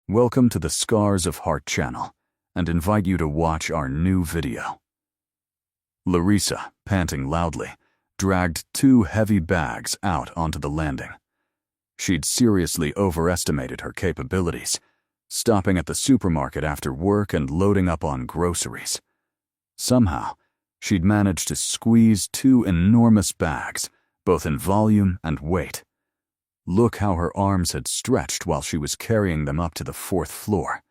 Welcome to the Scars of Heart channel, and invite you to watch our new video. Larisa, panting loudly, dragged 2 heavy bags out onto the landing. She'd seriously overestimated her capabilities, stopping at the supermarket after work and loading up on groceries. Somehow, she'd managed to squeeze 2 enormous bags, both in volume and weight. Look how her arms had stretched while she was carrying them up to the 4th floor.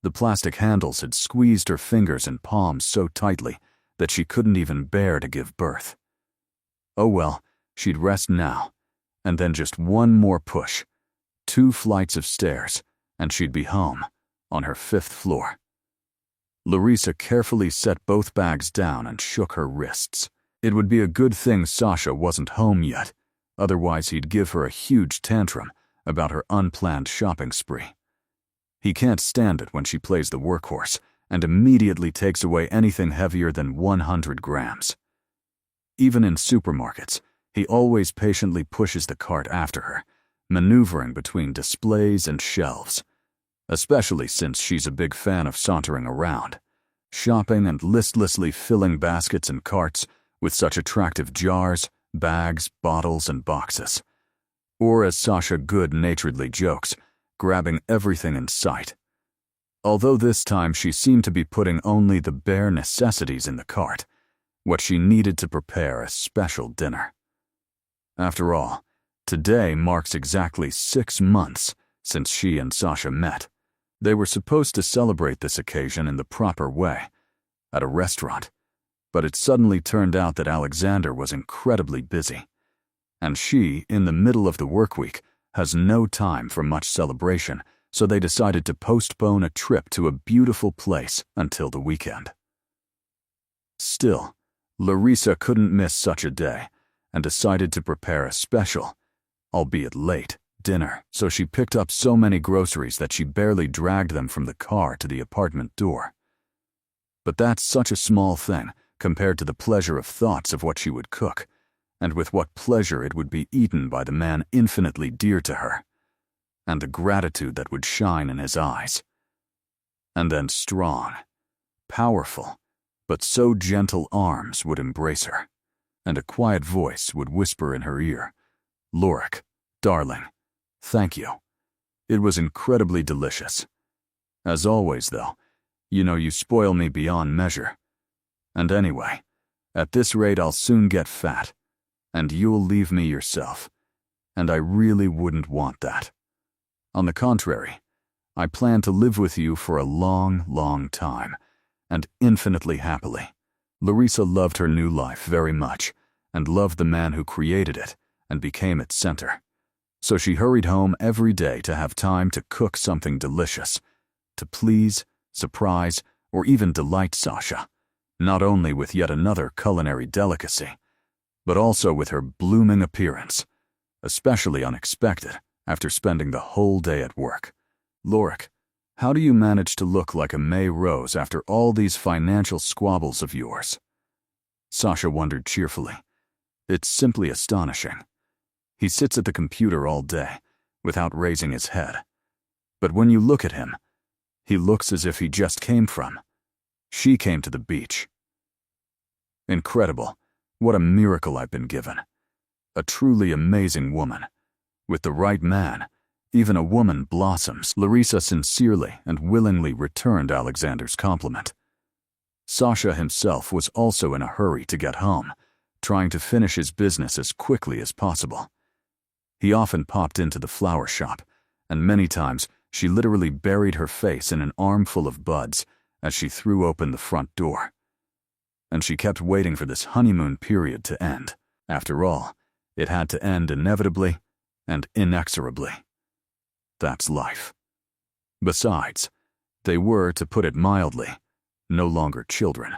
The plastic handles had squeezed her fingers and palms so tightly that she couldn't even bear to give birth. Oh well, she'd rest now, and then just one more push, 2 flights of stairs, and she'd be home, on her 5th floor. Larisa carefully set both bags down and shook her wrists. It would be a good thing Sasha wasn't home yet. Otherwise, he'd give her a huge tantrum about her unplanned shopping spree. He can't stand it when she plays the workhorse and immediately takes away anything heavier than 100 grams. Even in supermarkets, he always patiently pushes the cart after her, maneuvering between displays and shelves, especially since she's a big fan of sauntering around, shopping and listlessly filling baskets and carts with such attractive jars, bags, bottles, and boxes. Or, as Sasha good-naturedly jokes, grabbing everything in sight. Although this time she seemed to be putting only the bare necessities in the cart, what she needed to prepare a special dinner. After all, today marks exactly 6 months since she and Sasha met. They were supposed to celebrate this occasion in the proper way, at a restaurant. But it suddenly turned out that Alexander was incredibly busy, and she, in the middle of the work week, has no time for much celebration, so they decided to postpone a trip to a beautiful place until the weekend. Still, Larisa couldn't miss such a day, and decided to prepare a special, albeit late, dinner, so she picked up so many groceries that she barely dragged them from the car to the apartment door. But that's such a small thing, compared to the pleasure of thoughts of what she would cook, and with what pleasure it would be eaten by the man infinitely dear to her, and the gratitude that would shine in his eyes. And then strong, powerful, but so gentle arms would embrace her, and a quiet voice would whisper in her ear, "Lorik, darling, thank you." It was incredibly delicious. As always, though, you spoil me beyond measure. And anyway, at this rate I'll soon get fat, and you'll leave me yourself, and I really wouldn't want that. On the contrary, I plan to live with you for a long, long time, and infinitely happily. Larisa loved her new life very much, and loved the man who created it and became its center. So she hurried home every day to have time to cook something delicious, to please, surprise, or even delight Sasha. Not only with yet another culinary delicacy, but also with her blooming appearance, especially unexpected after spending the whole day at work. "Lorik, how do you manage to look like a May rose after all these financial squabbles of yours?" Sasha wondered cheerfully. "It's simply astonishing. He sits at the computer all day, without raising his head. But when you look at him, he looks as if he just came from. She came to the beach. Incredible. What a miracle I've been given. A truly amazing woman. With the right man, even a woman blossoms." Larisa sincerely and willingly returned Alexander's compliment. Sasha himself was also in a hurry to get home, trying to finish his business as quickly as possible. He often popped into the flower shop, and many times she literally buried her face in an armful of buds as she threw open the front door. And she kept waiting for this honeymoon period to end. After all, it had to end inevitably and inexorably. That's life. Besides, they were, to put it mildly, no longer children.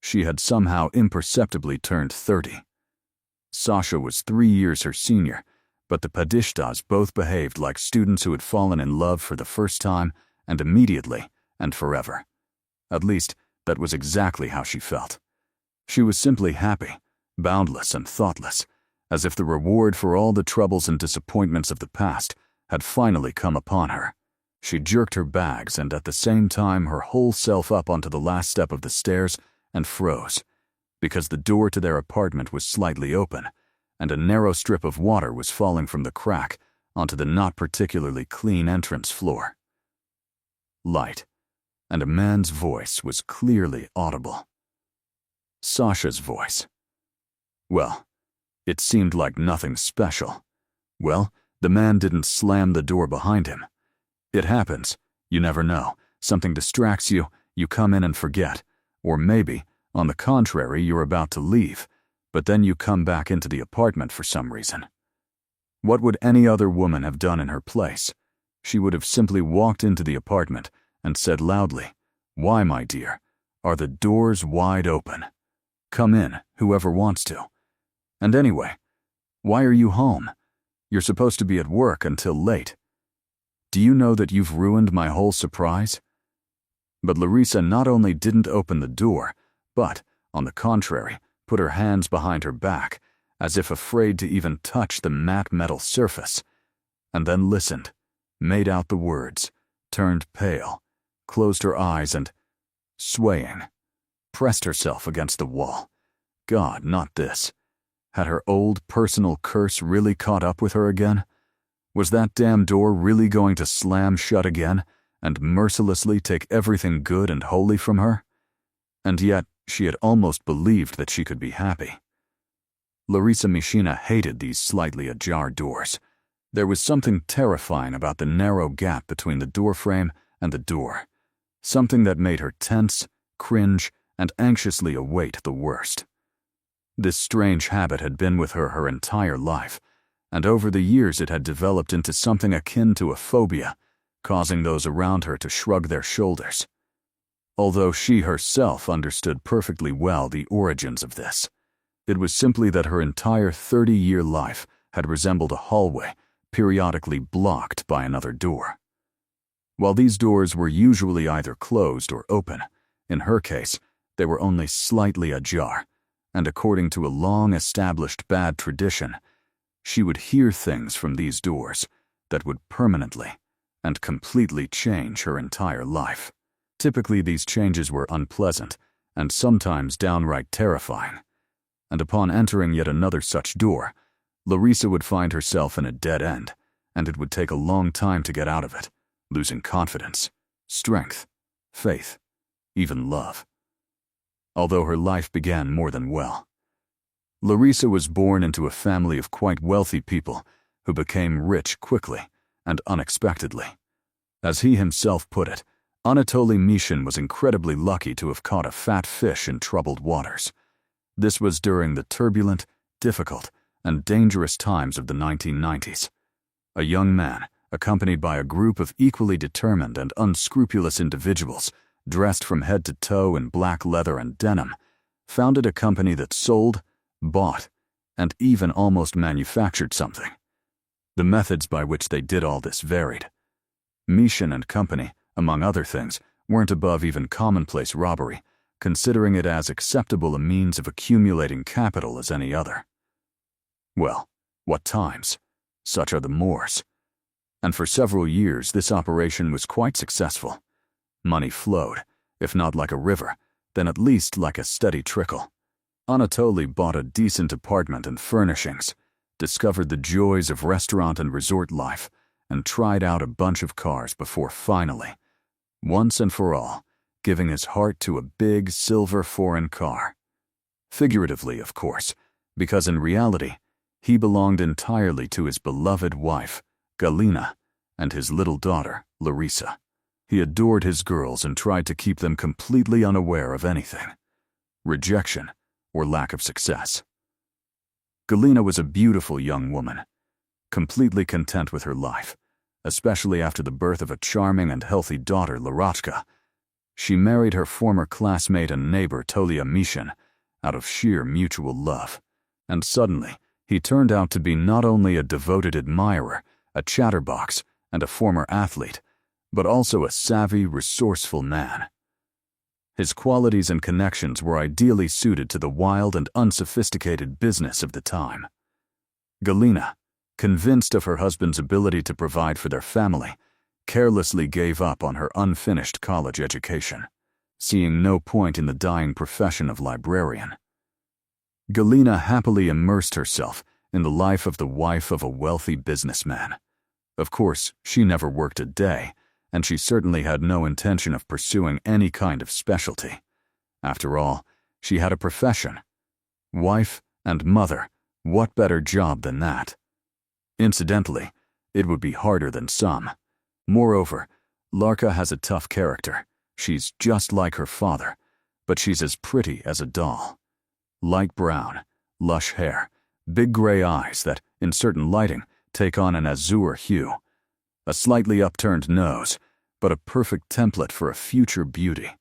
She had somehow imperceptibly turned 30. Sasha was 3 years her senior, but the Padishtas both behaved like students who had fallen in love for the first time and immediately and forever. At least, that was exactly how she felt. She was simply happy, boundless and thoughtless, as if the reward for all the troubles and disappointments of the past had finally come upon her. She jerked her bags and at the same time her whole self up onto the last step of the stairs and froze, because the door to their apartment was slightly open, and a narrow strip of water was falling from the crack onto the not particularly clean entrance floor. Light, and a man's voice was clearly audible. Sasha's voice. Well, it seemed like nothing special. Well, the man didn't slam the door behind him. It happens. You never know. Something distracts you, you come in and forget. Or maybe, on the contrary, you're about to leave, but then you come back into the apartment for some reason. What would any other woman have done in her place? She would have simply walked into the apartment and said loudly, "Why, my dear, are the doors wide open? Come in, whoever wants to. And anyway, why are you home? You're supposed to be at work until late. Do you know that you've ruined my whole surprise?" But Larisa not only didn't open the door, but, on the contrary, put her hands behind her back, as if afraid to even touch the matte metal surface, and then listened, made out the words, turned pale, closed her eyes and, swaying, pressed herself against the wall. God, not this. Had her old personal curse really caught up with her again? Was that damn door really going to slam shut again and mercilessly take everything good and holy from her? And yet, she had almost believed that she could be happy. Larisa Mishina hated these slightly ajar doors. There was something terrifying about the narrow gap between the doorframe and the door, something that made her tense, cringe, and anxiously await the worst. This strange habit had been with her entire life, and over the years it had developed into something akin to a phobia, causing those around her to shrug their shoulders. Although she herself understood perfectly well the origins of this, it was simply that her entire 30-year life had resembled a hallway, periodically blocked by another door. While these doors were usually either closed or open, in her case, they were only slightly ajar, and according to a long-established bad tradition, she would hear things from these doors that would permanently and completely change her entire life. Typically, these changes were unpleasant and sometimes downright terrifying, and upon entering yet another such door, Larisa would find herself in a dead end, and it would take a long time to get out of it, losing confidence, strength, faith, even love. Although her life began more than well. Larisa was born into a family of quite wealthy people who became rich quickly and unexpectedly. As he himself put it, Anatoly Mishin was incredibly lucky to have caught a fat fish in troubled waters. This was during the turbulent, difficult, and dangerous times of the 1990s. A young man, accompanied by a group of equally determined and unscrupulous individuals, dressed from head to toe in black leather and denim, founded a company that sold, bought, and even almost manufactured something. The methods by which they did all this varied. Mishin and Company, among other things, weren't above even commonplace robbery, considering it as acceptable a means of accumulating capital as any other. Well, what times? Such are the mores. And for several years this operation was quite successful. Money flowed, if not like a river, then at least like a steady trickle. Anatoly bought a decent apartment and furnishings, discovered the joys of restaurant and resort life, and tried out a bunch of cars before finally, once and for all, giving his heart to a big silver foreign car. Figuratively, of course, because in reality, he belonged entirely to his beloved wife, Galina, and his little daughter, Larisa. He adored his girls and tried to keep them completely unaware of anything, rejection, or lack of success. Galina was a beautiful young woman, completely content with her life, especially after the birth of a charming and healthy daughter, Larachka. She married her former classmate and neighbor, Tolia Mishin, out of sheer mutual love, and suddenly he turned out to be not only a devoted admirer, a chatterbox, and a former athlete, but also a savvy, resourceful man. His qualities and connections were ideally suited to the wild and unsophisticated business of the time. Galina, convinced of her husband's ability to provide for their family, carelessly gave up on her unfinished college education, seeing no point in the dying profession of librarian. Galina happily immersed herself in the life of the wife of a wealthy businessman. Of course, she never worked a day, and she certainly had no intention of pursuing any kind of specialty. After all, she had a profession. Wife and mother, what better job than that? Incidentally, it would be harder than some. Moreover, Larka has a tough character. She's just like her father, but she's as pretty as a doll. Light brown, lush hair, big gray eyes that, in certain lighting, take on an azure hue. A slightly upturned nose, but a perfect template for a future beauty.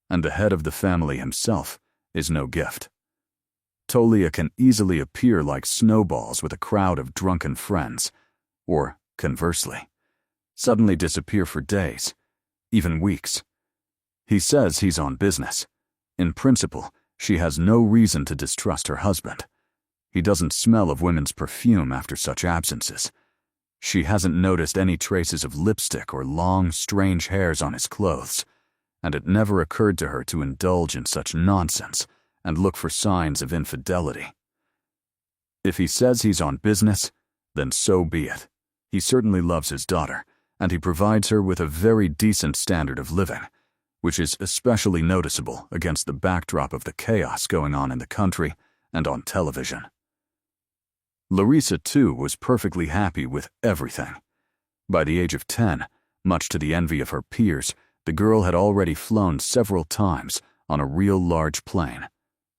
And the head of the family himself is no gift. Tolia can easily appear like snowballs with a crowd of drunken friends, or, conversely, suddenly disappear for days, even weeks. He says he's on business. In principle, she has no reason to distrust her husband. He doesn't smell of women's perfume after such absences. She hasn't noticed any traces of lipstick or long, strange hairs on his clothes, and it never occurred to her to indulge in such nonsense and look for signs of infidelity. If he says he's on business, then so be it. He certainly loves his daughter, and he provides her with a very decent standard of living, which is especially noticeable against the backdrop of the chaos going on in the country and on television. Larisa, too, was perfectly happy with everything. By the age of 10, much to the envy of her peers, the girl had already flown several times on a real large plane,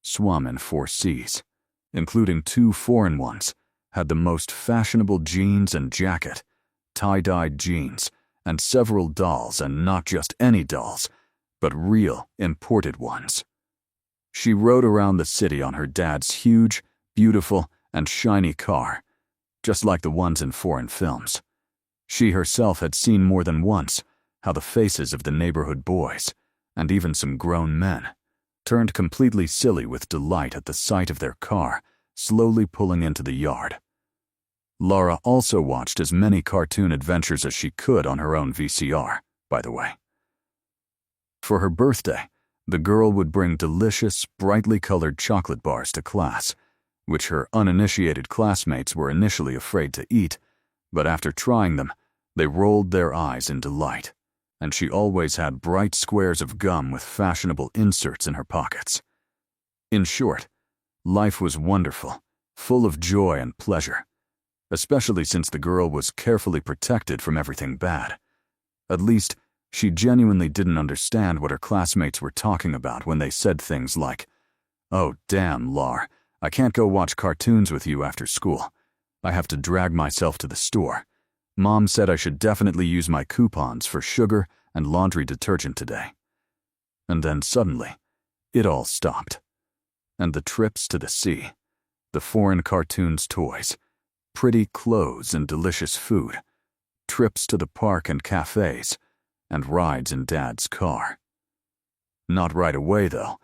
swum in 4 seas, including 2 foreign ones, had the most fashionable jeans and jacket, tie-dyed jeans, and several dolls, and not just any dolls, but real, imported ones. She rode around the city on her dad's huge, beautiful, and shiny car, just like the ones in foreign films. She herself had seen more than once how the faces of the neighborhood boys, and even some grown men, turned completely silly with delight at the sight of their car slowly pulling into the yard. Lara also watched as many cartoon adventures as she could on her own VCR, by the way. For her birthday, the girl would bring delicious, brightly colored chocolate bars to class, which her uninitiated classmates were initially afraid to eat, but after trying them, they rolled their eyes in delight, and she always had bright squares of gum with fashionable inserts in her pockets. In short, life was wonderful, full of joy and pleasure, especially since the girl was carefully protected from everything bad. At least, she genuinely didn't understand what her classmates were talking about when they said things like, "Oh, damn, Lar, I can't go watch cartoons with you after school. I have to drag myself to the store. Mom said I should definitely use my coupons for sugar and laundry detergent today." And then suddenly, it all stopped. And the trips to the sea, the foreign cartoons' toys, pretty clothes and delicious food, trips to the park and cafes, and rides in Dad's car. Not right away, though.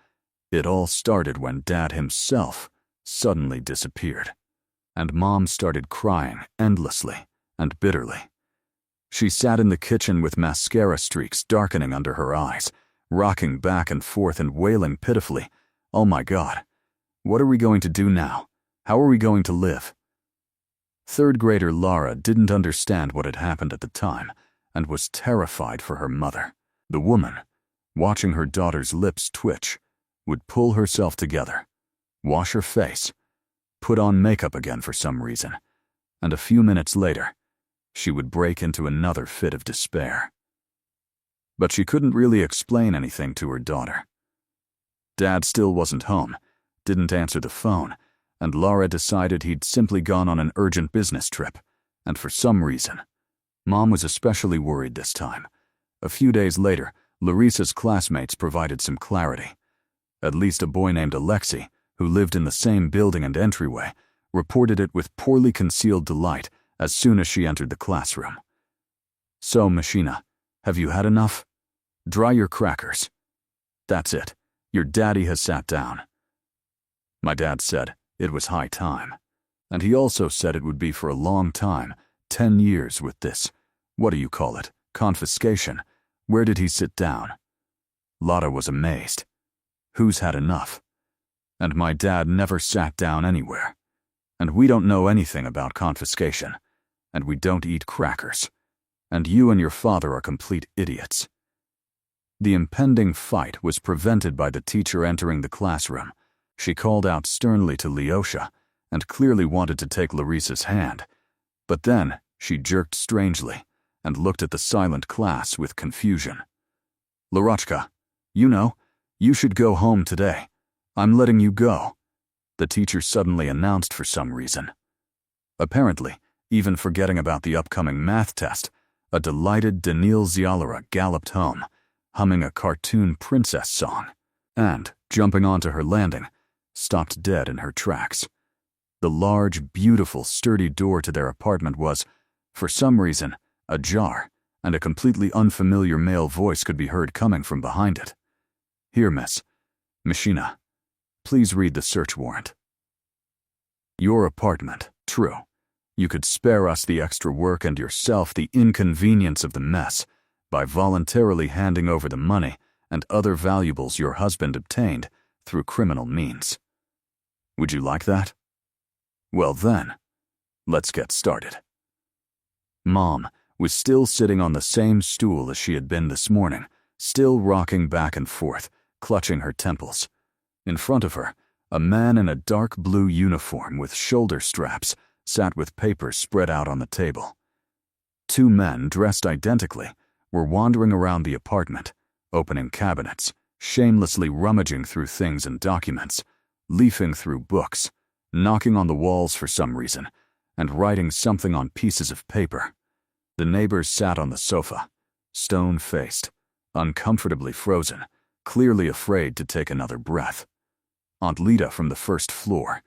It all started when Dad himself suddenly disappeared, and Mom started crying endlessly and bitterly. She sat in the kitchen with mascara streaks darkening under her eyes, rocking back and forth and wailing pitifully, "Oh my God, what are we going to do now? How are we going to live?" Third grader Lara didn't understand what had happened at the time and was terrified for her mother. The woman, watching her daughter's lips twitch, would pull herself together, wash her face, put on makeup again for some reason, and a few minutes later, she would break into another fit of despair. But she couldn't really explain anything to her daughter. Dad still wasn't home, didn't answer the phone, and Lara decided he'd simply gone on an urgent business trip, and for some reason, Mom was especially worried this time. A few days later, Larisa's classmates provided some clarity. At least a boy named Alexei, who lived in the same building and entryway, reported it with poorly concealed delight as soon as she entered the classroom. "So, Machina, have you had enough? Dry your crackers. That's it. Your daddy has sat down." My dad said it was high time, and he also said it would be for a long time, 10 years with this, what do you call it, Confiscation. Where did he sit down? Lara was amazed. Who's had enough? And my dad never sat down anywhere. And we don't know anything about confiscation. And we don't eat crackers. And you and your father are complete idiots. The impending fight was prevented by the teacher entering the classroom. She called out sternly to Lyosha and clearly wanted to take Larisa's hand. But then she jerked strangely and looked at the silent class with confusion. Larochka, you should go home today. I'm letting you go, the teacher suddenly announced for some reason. Apparently, even forgetting about the upcoming math test, a delighted Danil Zialara galloped home, humming a cartoon princess song, and, jumping onto her landing, stopped dead in her tracks. The large, beautiful, sturdy door to their apartment was, for some reason, ajar, and a completely unfamiliar male voice could be heard coming from behind it. Here, Miss Mishina, please read the search warrant. Your apartment, true. You could spare us the extra work and yourself the inconvenience of the mess by voluntarily handing over the money and other valuables your husband obtained through criminal means. Would you like that? Well then, let's get started. Mom was still sitting on the same stool as she had been this morning, still rocking back and forth, clutching her temples. In front of her, a man in a dark blue uniform with shoulder straps sat with papers spread out on the table. Two men, dressed identically, were wandering around the apartment, opening cabinets, shamelessly rummaging through things and documents, leafing through books, knocking on the walls for some reason, and writing something on pieces of paper. The neighbors sat on the sofa, stone-faced, uncomfortably frozen, clearly afraid to take another breath. Aunt Lida from the first floor,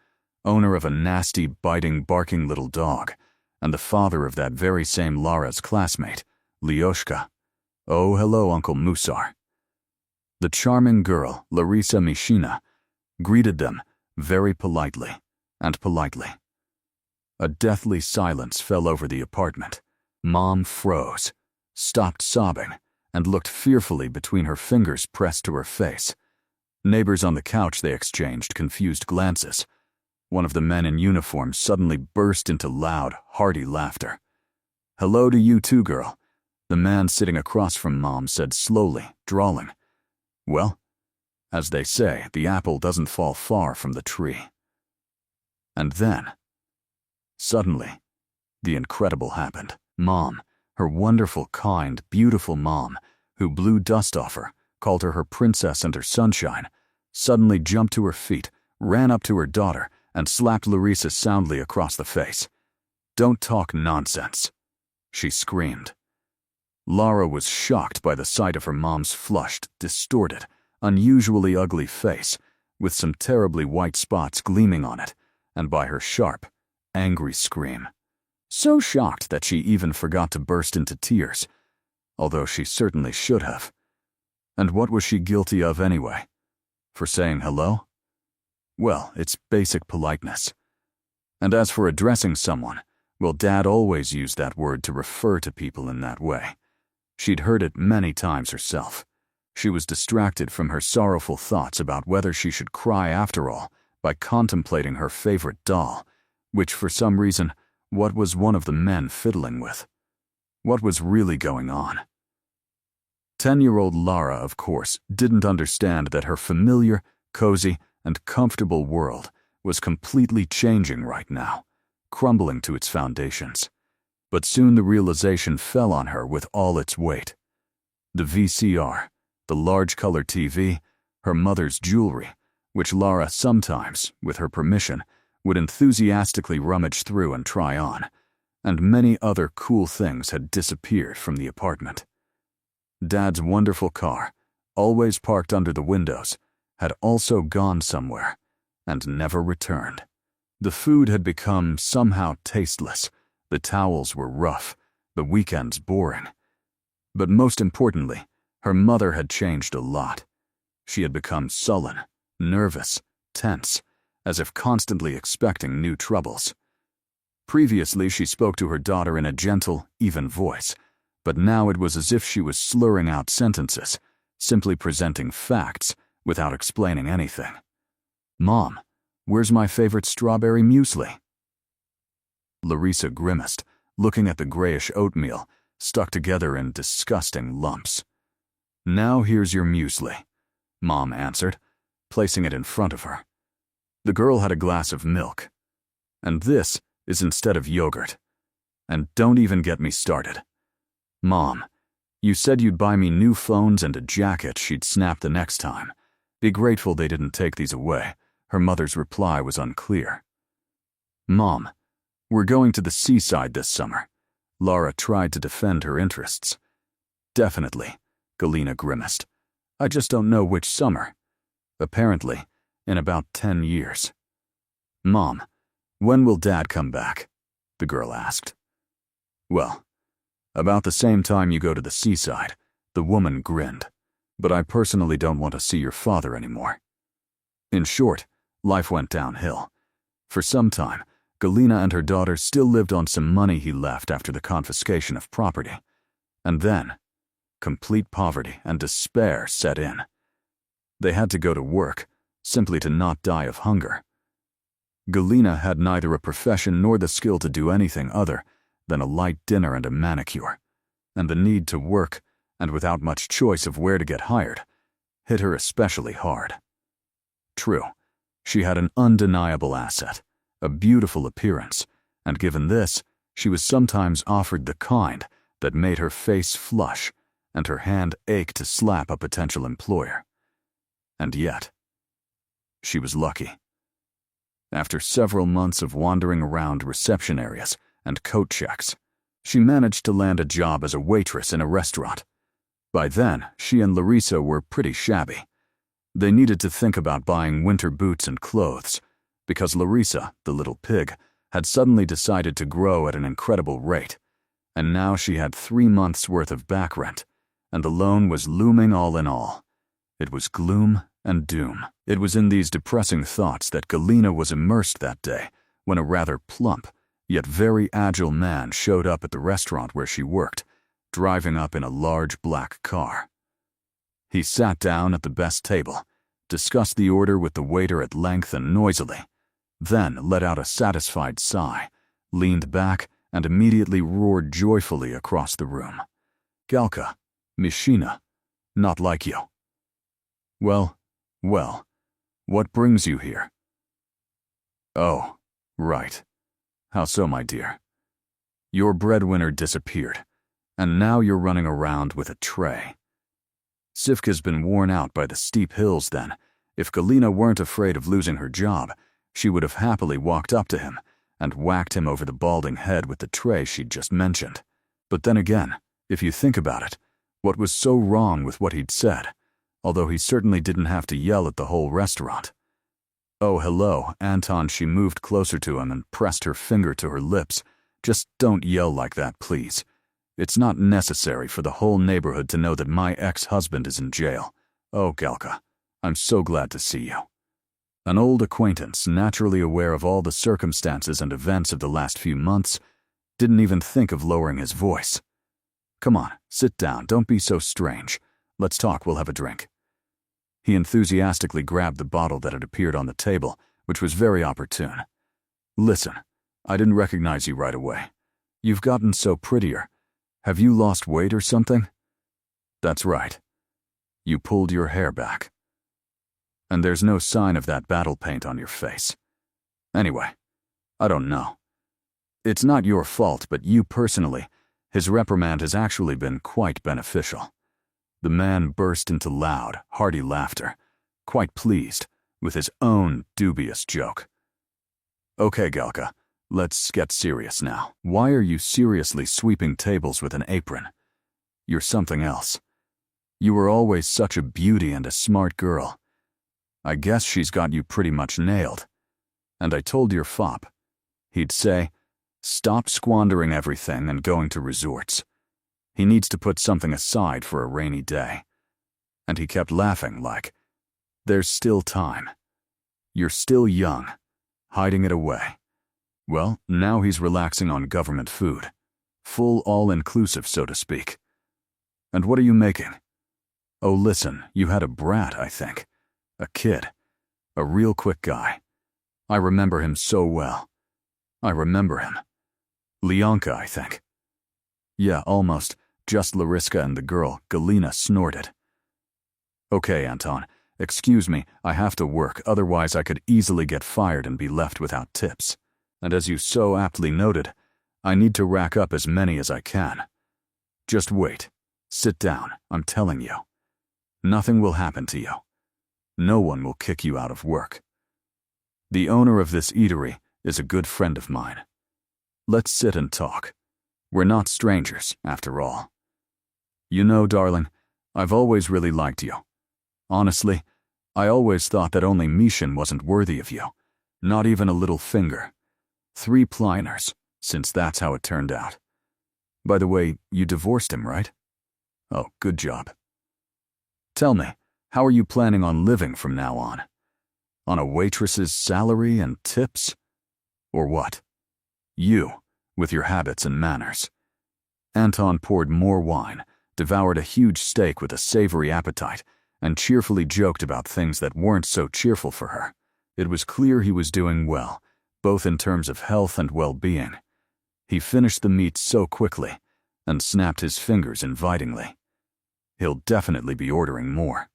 owner of a nasty, biting, barking little dog, and the father of that very same Lara's classmate, Lyoshka. Oh, hello, Uncle Musar. The charming girl, Larisa Mishina, greeted them very politely and politely. A deathly silence fell over the apartment. Mom froze, stopped sobbing, and looked fearfully between her fingers pressed to her face. Neighbors on the couch, they exchanged confused glances. One of the men in uniform suddenly burst into loud, hearty laughter. Hello to you too, girl, the man sitting across from Mom said slowly, drawling. Well, as they say, the apple doesn't fall far from the tree. And then, suddenly, the incredible happened. Mom, her wonderful, kind, beautiful mom, who blew dust off her, called her princess and her sunshine, suddenly jumped to her feet, ran up to her daughter, and slapped Larisa soundly across the face. Don't talk nonsense, she screamed. Lara was shocked by the sight of her mom's flushed, distorted, unusually ugly face, with some terribly white spots gleaming on it, and by her sharp, angry scream. So shocked that she even forgot to burst into tears, although she certainly should have. And what was she guilty of anyway? For saying hello? Well, it's basic politeness. And as for addressing someone, well, Dad always used that word to refer to people in that way. She'd heard it many times herself. She was distracted from her sorrowful thoughts about whether she should cry after all by contemplating her favorite doll, which for some reason, what was one of the men fiddling with? What was really going on? 10-year-old Lara, of course, didn't understand that her familiar, cozy, and comfortable world was completely changing right now, crumbling to its foundations. But soon the realization fell on her with all its weight. The VCR, the large color TV, her mother's jewelry, which Lara sometimes, with her permission, would enthusiastically rummage through and try on, and many other cool things had disappeared from the apartment. Dad's wonderful car, always parked under the windows, had also gone somewhere, and never returned. The food had become somehow tasteless, the towels were rough, the weekends boring. But most importantly, her mother had changed a lot. She had become sullen, nervous, tense, as if constantly expecting new troubles. Previously, she spoke to her daughter in a gentle, even voice, but now it was as if she was slurring out sentences, simply presenting facts without explaining anything. "Mom, where's my favorite strawberry muesli?" Larisa grimaced, looking at the grayish oatmeal, stuck together in disgusting lumps. "Now here's your muesli," Mom answered, placing it in front of her. The girl had a glass of milk. "And this is instead of yogurt. And don't even get me started. Mom, you said you'd buy me new phones and a jacket she'd snap the next time. Be grateful they didn't take these away." Her mother's reply was unclear. "Mom, we're going to the seaside this summer." Lara tried to defend her interests. "Definitely," Galina grimaced. "I just don't know which summer. Apparently, in about 10 years. "Mom, when will Dad come back?" the girl asked. "Well, about the same time you go to the seaside," the woman grinned. "But I personally don't want to see your father anymore." In short, life went downhill. For some time, Galina and her daughter still lived on some money he left after the confiscation of property. And then, complete poverty and despair set in. They had to go to work, simply to not die of hunger. Galina had neither a profession nor the skill to do anything other than a light dinner and a manicure, and the need to work, and without much choice of where to get hired, hit her especially hard. True, she had an undeniable asset, a beautiful appearance, and given this, she was sometimes offered the kind that made her face flush and her hand ache to slap a potential employer. And yet, she was lucky. After several months of wandering around reception areas and coat checks, she managed to land a job as a waitress in a restaurant. By then, she and Larisa were pretty shabby. They needed to think about buying winter boots and clothes, because Larisa, the little pig, had suddenly decided to grow at an incredible rate, and now she had 3 months' worth of back rent, and the loan was looming all in all. It was gloom and doom. It was in these depressing thoughts that Galina was immersed that day when a rather plump, yet very agile man showed up at the restaurant where she worked, driving up in a large black car. He sat down at the best table, discussed the order with the waiter at length and noisily, then let out a satisfied sigh, leaned back, and immediately roared joyfully across the room. "Galka, Mishina, not like you." Well, what brings you here?" "Oh, right. How so, my dear?" "Your breadwinner disappeared, and now you're running around with a tray." Sivka's been worn out by the steep hills then. If Galina weren't afraid of losing her job, she would have happily walked up to him and whacked him over the balding head with the tray she'd just mentioned. But then again, if you think about it, what was so wrong with what he'd said? Although he certainly didn't have to yell at the whole restaurant. "Oh, hello, Anton." She moved closer to him and pressed her finger to her lips. "Just don't yell like that, please. It's not necessary for the whole neighborhood to know that my ex-husband is in jail. Oh, Galka, I'm so glad to see you." An old acquaintance, naturally aware of all the circumstances and events of the last few months, didn't even think of lowering his voice. "Come on, sit down, don't be so strange. Let's talk, we'll have a drink." He enthusiastically grabbed the bottle that had appeared on the table, which was very opportune. "Listen, I didn't recognize you right away. You've gotten so prettier. Have you lost weight or something?" "That's right. You pulled your hair back. And there's no sign of that battle paint on your face. Anyway, I don't know. It's not your fault, but you personally, his reprimand has actually been quite beneficial." The man burst into loud, hearty laughter, quite pleased with his own dubious joke. "Okay, Galka, let's get serious now. Why are you seriously sweeping tables with an apron? You're something else. You were always such a beauty and a smart girl. I guess she's got you pretty much nailed. And I told your fop. He'd say, stop squandering everything and going to resorts. He needs to put something aside for a rainy day." And he kept laughing like, "There's still time. You're still young, hiding it away." Well, now he's relaxing on government food. Full all-inclusive, so to speak. And what are you making? Oh, listen, you had a brat, I think. A kid. A real quick guy. I remember him so well. I remember him. Leonka, I think. Yeah, almost. Just Larisa and the girl, Galina, snorted. Okay, Anton. Excuse me, I have to work, otherwise I could easily get fired and be left without tips. And as you so aptly noted, I need to rack up as many as I can. Just wait. Sit down, I'm telling you. Nothing will happen to you. No one will kick you out of work. The owner of this eatery is a good friend of mine. Let's sit and talk. We're not strangers, after all. You know, darling, I've always really liked you. Honestly, I always thought that only Mishin wasn't worthy of you. Not even a little finger. 3 pliners, since that's how it turned out. By the way, you divorced him, right? Oh, good job. Tell me, how are you planning on living from now on? On a waitress's salary and tips? Or what? You, with your habits and manners. Anton poured more wine, devoured a huge steak with a savory appetite, and cheerfully joked about things that weren't so cheerful for her. It was clear he was doing well, both in terms of health and well-being. He finished the meat so quickly, and snapped his fingers invitingly. He'll definitely be ordering more.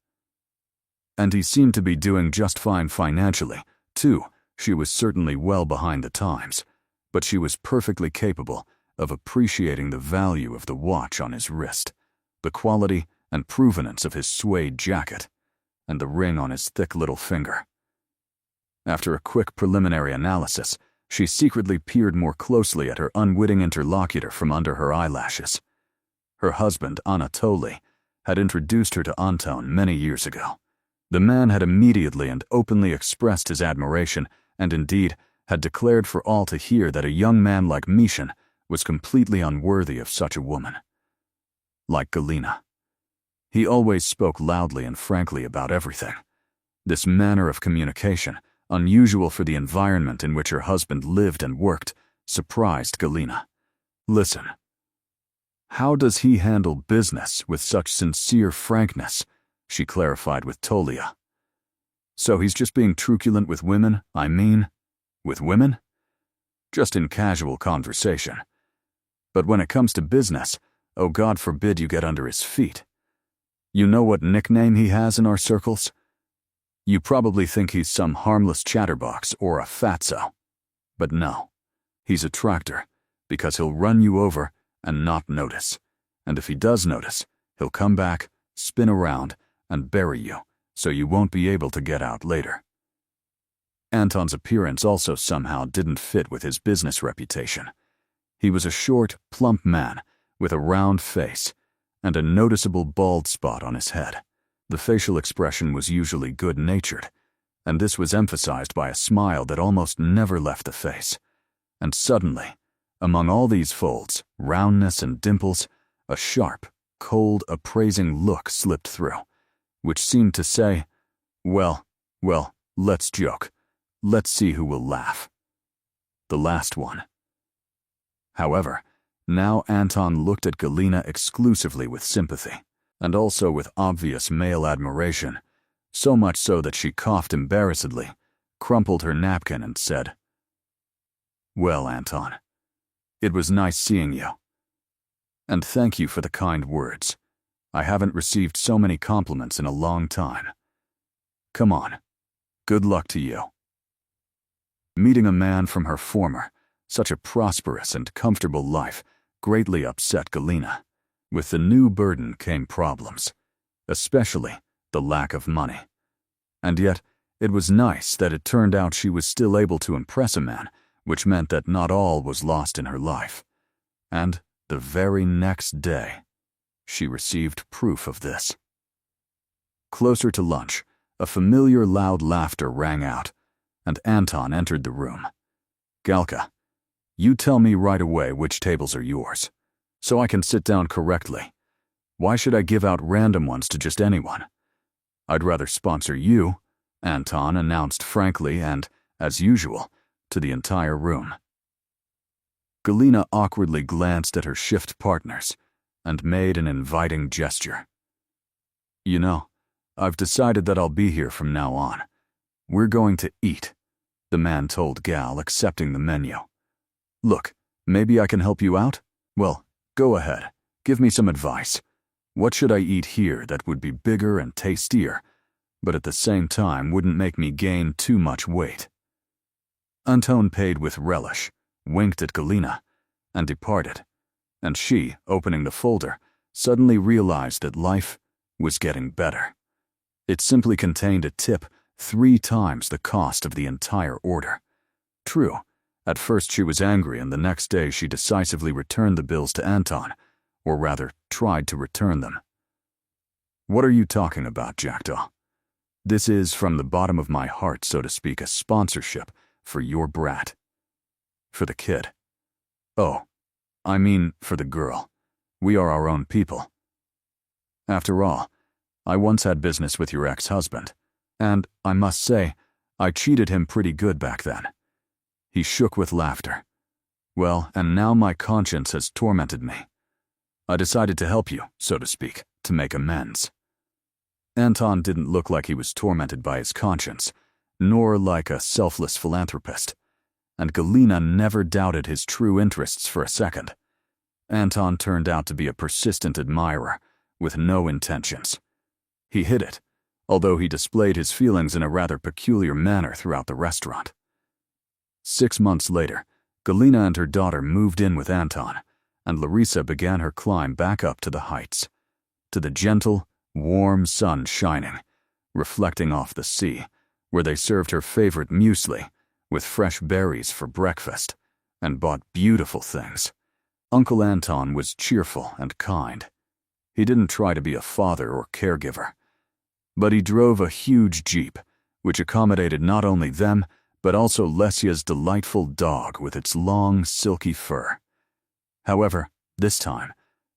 And he seemed to be doing just fine financially, too. She was certainly well behind the times, but she was perfectly capable of appreciating the value of the watch on his wrist, the quality and provenance of his suede jacket, and the ring on his thick little finger. After a quick preliminary analysis, she secretly peered more closely at her unwitting interlocutor from under her eyelashes. Her husband, Anatoly, had introduced her to Anton many years ago. The man had immediately and openly expressed his admiration, and indeed had declared for all to hear that a young man like Mishin was completely unworthy of such a woman. Like Galina. He always spoke loudly and frankly about everything. This manner of communication, unusual for the environment in which her husband lived and worked, surprised Galina. Listen. How does he handle business with such sincere frankness? She clarified with Tolia. So he's just being truculent with women, I mean? With women? Just in casual conversation. But when it comes to business, oh God forbid you get under his feet. You know what nickname he has in our circles? You probably think he's some harmless chatterbox or a fatso. But no, he's a tractor, because he'll run you over and not notice. And if he does notice, he'll come back, spin around, and bury you, so you won't be able to get out later. Anton's appearance also somehow didn't fit with his business reputation. He was a short, plump man with a round face and a noticeable bald spot on his head. The facial expression was usually good-natured, and this was emphasized by a smile that almost never left the face. And suddenly, among all these folds, roundness and dimples, a sharp, cold, appraising look slipped through, which seemed to say, well, let's joke. Let's see who will laugh. The last one. However, now Anton looked at Galina exclusively with sympathy, and also with obvious male admiration, so much so that she coughed embarrassedly, crumpled her napkin, and said, Well, Anton, it was nice seeing you. And thank you for the kind words. I haven't received so many compliments in a long time. Come on. Good luck to you. Meeting a man from her former, such a prosperous and comfortable life, greatly upset Galina. With the new burden came problems, especially the lack of money. And yet, it was nice that it turned out she was still able to impress a man, which meant that not all was lost in her life. And the very next day, she received proof of this. Closer to lunch, a familiar loud laughter rang out, and Anton entered the room. Galka, you tell me right away which tables are yours, so I can sit down correctly. Why should I give out random ones to just anyone? I'd rather sponsor you, Anton announced frankly and, as usual, to the entire room. Galina awkwardly glanced at her shift partners and made an inviting gesture. "You know, I've decided that I'll be here from now on. We're going to eat," the man told Gal, accepting the menu. "Look, maybe I can help you out? Well, go ahead, give me some advice. What should I eat here that would be bigger and tastier, but at the same time wouldn't make me gain too much weight?" Anton paid with relish, winked at Galina, and departed, and she, opening the folder, suddenly realized that life was getting better. It simply contained a tip 3 times the cost of the entire order. True, at first she was angry, and the next day she decisively returned the bills to Anton, or rather, tried to return them. "What are you talking about, Jackdaw? This is, from the bottom of my heart, so to speak, a sponsorship for your brat." "For the kid?" "Oh, I mean for the girl. We are our own people. After all, I once had business with your ex-husband, and, I must say, I cheated him pretty good back then." He shook with laughter. "Well, and now my conscience has tormented me. I decided to help you, so to speak, to make amends." Anton didn't look like he was tormented by his conscience, nor like a selfless philanthropist, and Galina never doubted his true interests for a second. Anton turned out to be a persistent admirer, with no intentions. He hid it, although he displayed his feelings in a rather peculiar manner throughout the restaurant. 6 months later, Galina and her daughter moved in with Anton, and Larisa began her climb back up to the heights, to the gentle, warm sun shining, reflecting off the sea, where they served her favorite muesli with fresh berries for breakfast, and bought beautiful things. Uncle Anton was cheerful and kind. He didn't try to be a father or caregiver, but he drove a huge Jeep, which accommodated not only them, but also Lesia's delightful dog with its long, silky fur. However, this time,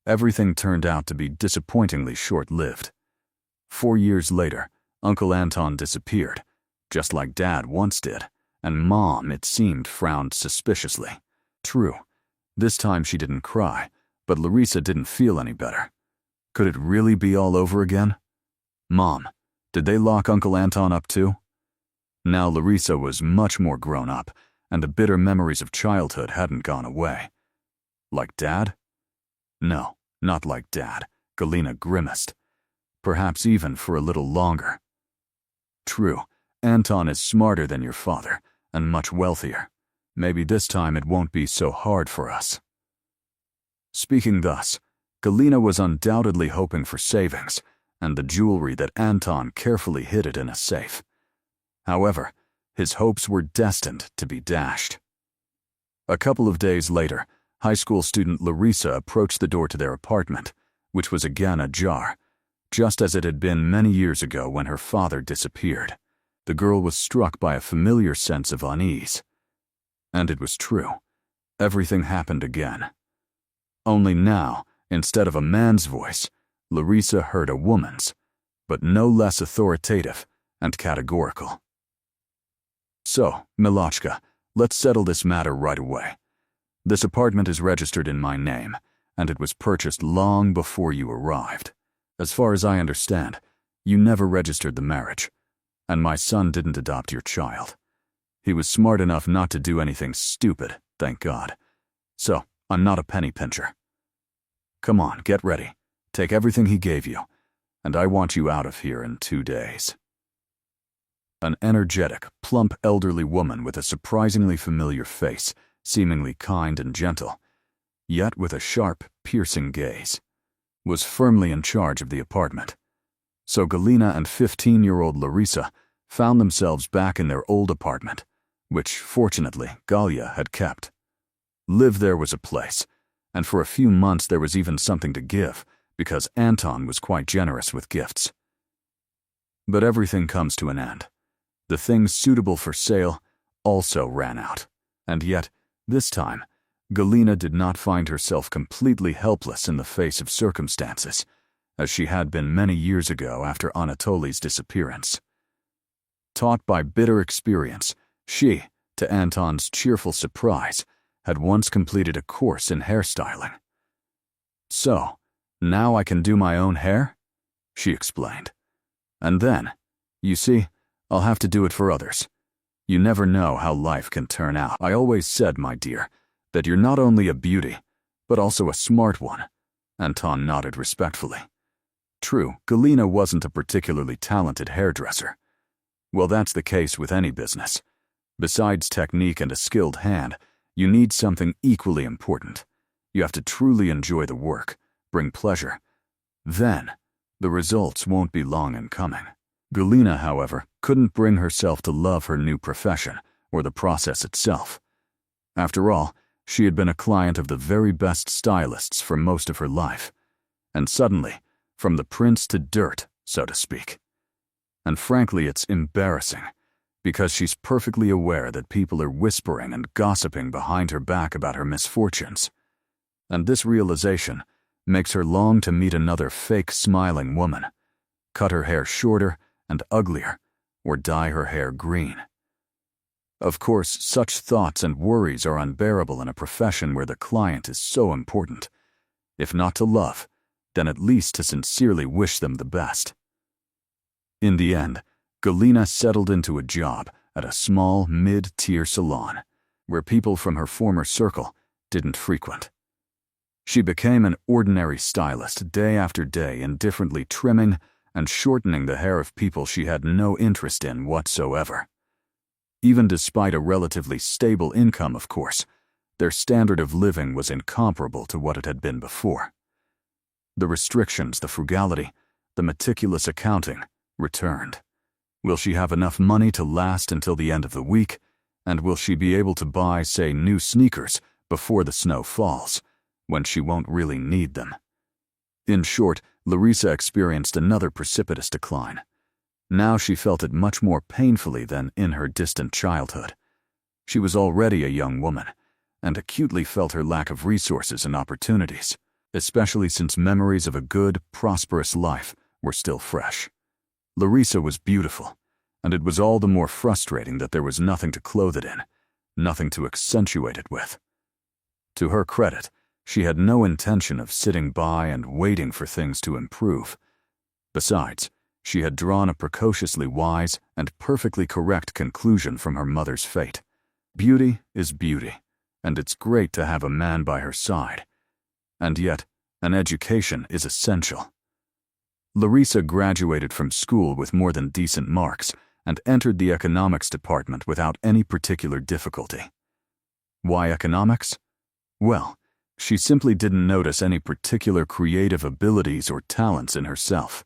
everything turned out to be disappointingly short-lived. 4 years later, Uncle Anton disappeared, just like Dad once did, and Mom, it seemed, frowned suspiciously. True, this time she didn't cry, but Larisa didn't feel any better. Could it really be all over again? "Mom, did they lock Uncle Anton up too?" Now Larisa was much more grown up, and the bitter memories of childhood hadn't gone away. Like Dad? No, not like Dad, Galina grimaced. Perhaps even for a little longer. True, Anton is smarter than your father, and much wealthier. Maybe this time it won't be so hard for us. Speaking thus, Galina was undoubtedly hoping for savings, and the jewelry that Anton carefully hid it in a safe. However, his hopes were destined to be dashed. A couple of days later, high school student Larisa approached the door to their apartment, which was again ajar, just as it had been many years ago when her father disappeared. The girl was struck by a familiar sense of unease. And it was true. Everything happened again. Only now, instead of a man's voice, Larisa heard a woman's, but no less authoritative and categorical. "So, Milochka, let's settle this matter right away. This apartment is registered in my name, and it was purchased long before you arrived. As far as I understand, you never registered the marriage, and my son didn't adopt your child. He was smart enough not to do anything stupid, thank God. So, I'm not a penny pincher. Come on, get ready. Take everything he gave you, and I want you out of here in 2 days." An energetic, plump elderly woman with a surprisingly familiar face, seemingly kind and gentle, yet with a sharp, piercing gaze, was firmly in charge of the apartment. So Galina and 15-year-old Larisa found themselves back in their old apartment, which, fortunately, Galia had kept. Live there was a place, and for a few months there was even something to give, because Anton was quite generous with gifts. But everything comes to an end. The things suitable for sale also ran out, and yet, this time, Galina did not find herself completely helpless in the face of circumstances, as she had been many years ago after Anatoly's disappearance. Taught by bitter experience, she, to Anton's cheerful surprise, had once completed a course in hairstyling. "So, now I can do my own hair?" she explained. "And then, you see, I'll have to do it for others. You never know how life can turn out. I always said, my dear, that you're not only a beauty, but also a smart one." Anton nodded respectfully. True, Galina wasn't a particularly talented hairdresser. Well, that's the case with any business. Besides technique and a skilled hand, you need something equally important. You have to truly enjoy the work, bring pleasure. Then, the results won't be long in coming. Galina, however, couldn't bring herself to love her new profession or the process itself. After all, she had been a client of the very best stylists for most of her life. And suddenly, from the prince to dirt, so to speak. And frankly, it's embarrassing, because she's perfectly aware that people are whispering and gossiping behind her back about her misfortunes. And this realization makes her long to meet another fake smiling woman, cut her hair shorter and uglier, or dye her hair green. Of course, such thoughts and worries are unbearable in a profession where the client is so important. If not to love, then at least to sincerely wish them the best. In the end, Galina settled into a job at a small, mid-tier salon, where people from her former circle didn't frequent. She became an ordinary stylist day after day, indifferently trimming and shortening the hair of people she had no interest in whatsoever. Even despite a relatively stable income, of course, their standard of living was incomparable to what it had been before. The restrictions, the frugality, the meticulous accounting returned. Will she have enough money to last until the end of the week? And will she be able to buy, say, new sneakers before the snow falls, when she won't really need them? In short, Larisa experienced another precipitous decline. Now she felt it much more painfully than in her distant childhood. She was already a young woman, and acutely felt her lack of resources and opportunities, especially since memories of a good, prosperous life were still fresh. Larisa was beautiful, and it was all the more frustrating that there was nothing to clothe it in, nothing to accentuate it with. To her credit, she had no intention of sitting by and waiting for things to improve. Besides, she had drawn a precociously wise and perfectly correct conclusion from her mother's fate. Beauty is beauty, and it's great to have a man by her side. And yet, an education is essential. Larisa graduated from school with more than decent marks and entered the economics department without any particular difficulty. Why economics? Well, she simply didn't notice any particular creative abilities or talents in herself.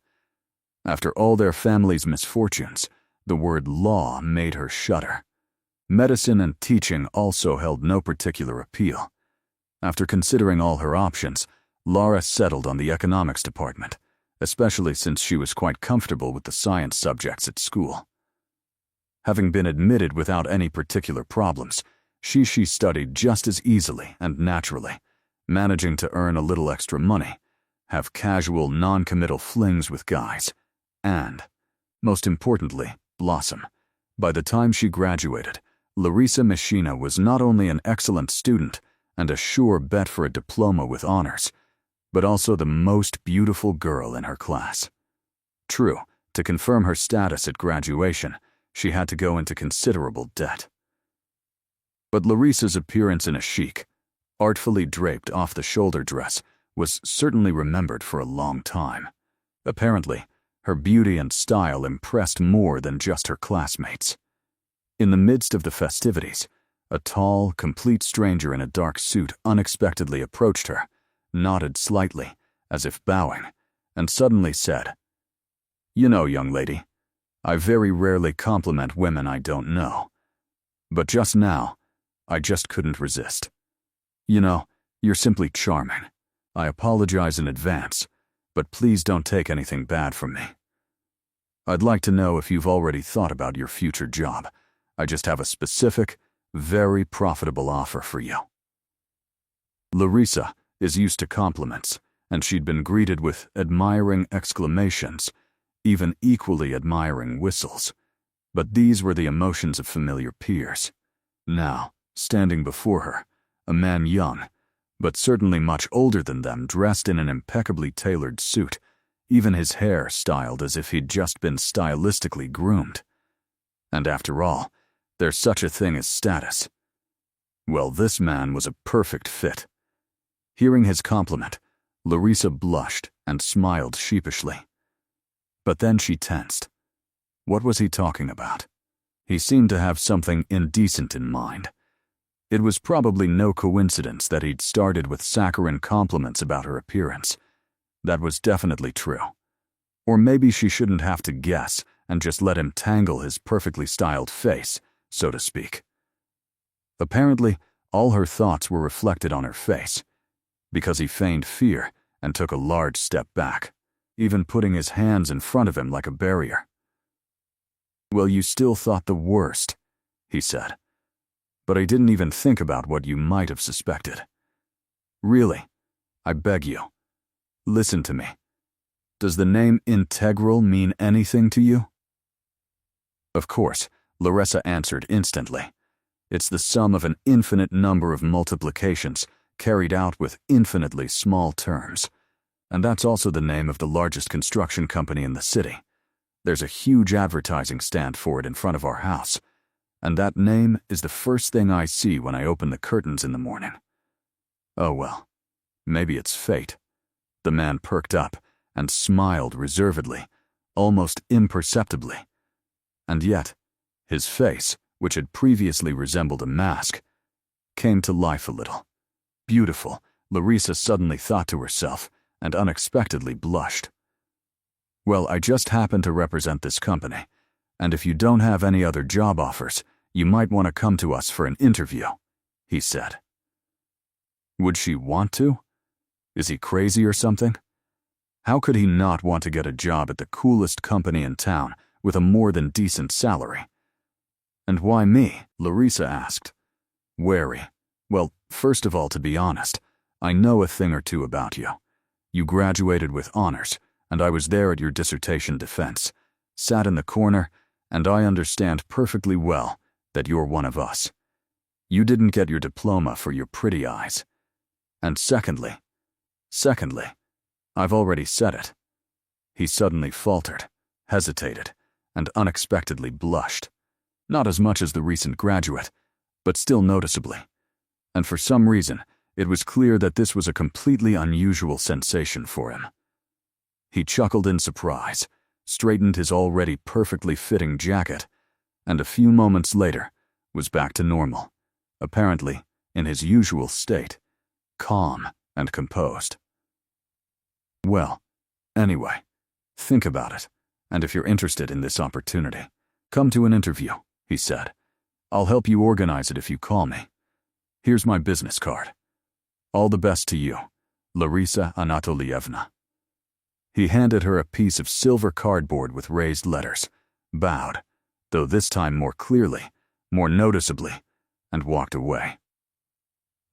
After all their family's misfortunes, the word law made her shudder. Medicine and teaching also held no particular appeal. After considering all her options, Lara settled on the economics department, especially since she was quite comfortable with the science subjects at school. Having been admitted without any particular problems, she studied just as easily and naturally, managing to earn a little extra money, have casual, non-committal flings with guys, and, most importantly, blossom. By the time she graduated, Larisa Messina was not only an excellent student and a sure bet for a diploma with honors, but also the most beautiful girl in her class. True, to confirm her status at graduation, she had to go into considerable debt. But Larisa's appearance in a chic, artfully draped off-the-shoulder dress was certainly remembered for a long time. Apparently, her beauty and style impressed more than just her classmates. In the midst of the festivities, a tall, complete stranger in a dark suit unexpectedly approached her, nodded slightly, as if bowing, and suddenly said, "You know, young lady, I very rarely compliment women I don't know. But just now, I just couldn't resist. You know, you're simply charming. I apologize in advance, but please don't take anything bad from me. I'd like to know if you've already thought about your future job. I just have a specific, very profitable offer for you." Larisa is used to compliments, and she'd been greeted with admiring exclamations, even equally admiring whistles. But these were the emotions of familiar peers. Now, standing before her, a man young, but certainly much older than them, dressed in an impeccably tailored suit, even his hair styled as if he'd just been stylistically groomed. And after all, there's such a thing as status. Well, this man was a perfect fit. Hearing his compliment, Larisa blushed and smiled sheepishly. But then she tensed. What was he talking about? He seemed to have something indecent in mind. It was probably no coincidence that he'd started with saccharine compliments about her appearance. That was definitely true. Or maybe she shouldn't have to guess and just let him tangle his perfectly styled face, so to speak. Apparently, all her thoughts were reflected on her face, because he feigned fear and took a large step back, even putting his hands in front of him like a barrier. "Well, you still thought the worst," he said. "But I didn't even think about what you might have suspected. Really, I beg you, listen to me. Does the name Integral mean anything to you?" Of course, Larisa answered instantly. It's the sum of an infinite number of multiplications carried out with infinitely small terms. And that's also the name of the largest construction company in the city. There's a huge advertising stand for it in front of our house, and that name is the first thing I see when I open the curtains in the morning. Oh well, maybe it's fate. The man perked up and smiled reservedly, almost imperceptibly. And yet, his face, which had previously resembled a mask, came to life a little. Beautiful, Larisa suddenly thought to herself, and unexpectedly blushed. "Well, I just happen to represent this company, and if you don't have any other job offers, you might want to come to us for an interview," he said. Would she want to? Is he crazy or something? How could he not want to get a job at the coolest company in town with a more than decent salary? "And why me?" Larisa asked, wary. "Well, first of all, to be honest, I know a thing or two about you. You graduated with honors, and I was there at your dissertation defense, sat in the corner, and I understand perfectly well that you're one of us. You didn't get your diploma for your pretty eyes. And secondly, I've already said it." He suddenly faltered, hesitated, and unexpectedly blushed. Not as much as the recent graduate, but still noticeably. And for some reason, it was clear that this was a completely unusual sensation for him. He chuckled in surprise, straightened his already perfectly fitting jacket, and a few moments later was back to normal, apparently in his usual state, calm and composed. "Well, anyway, think about it, and if you're interested in this opportunity, come to an interview," he said. "I'll help you organize it if you call me. Here's my business card. All the best to you, Larisa Anatolievna." He handed her a piece of silver cardboard with raised letters, bowed, though this time more clearly, more noticeably, and walked away.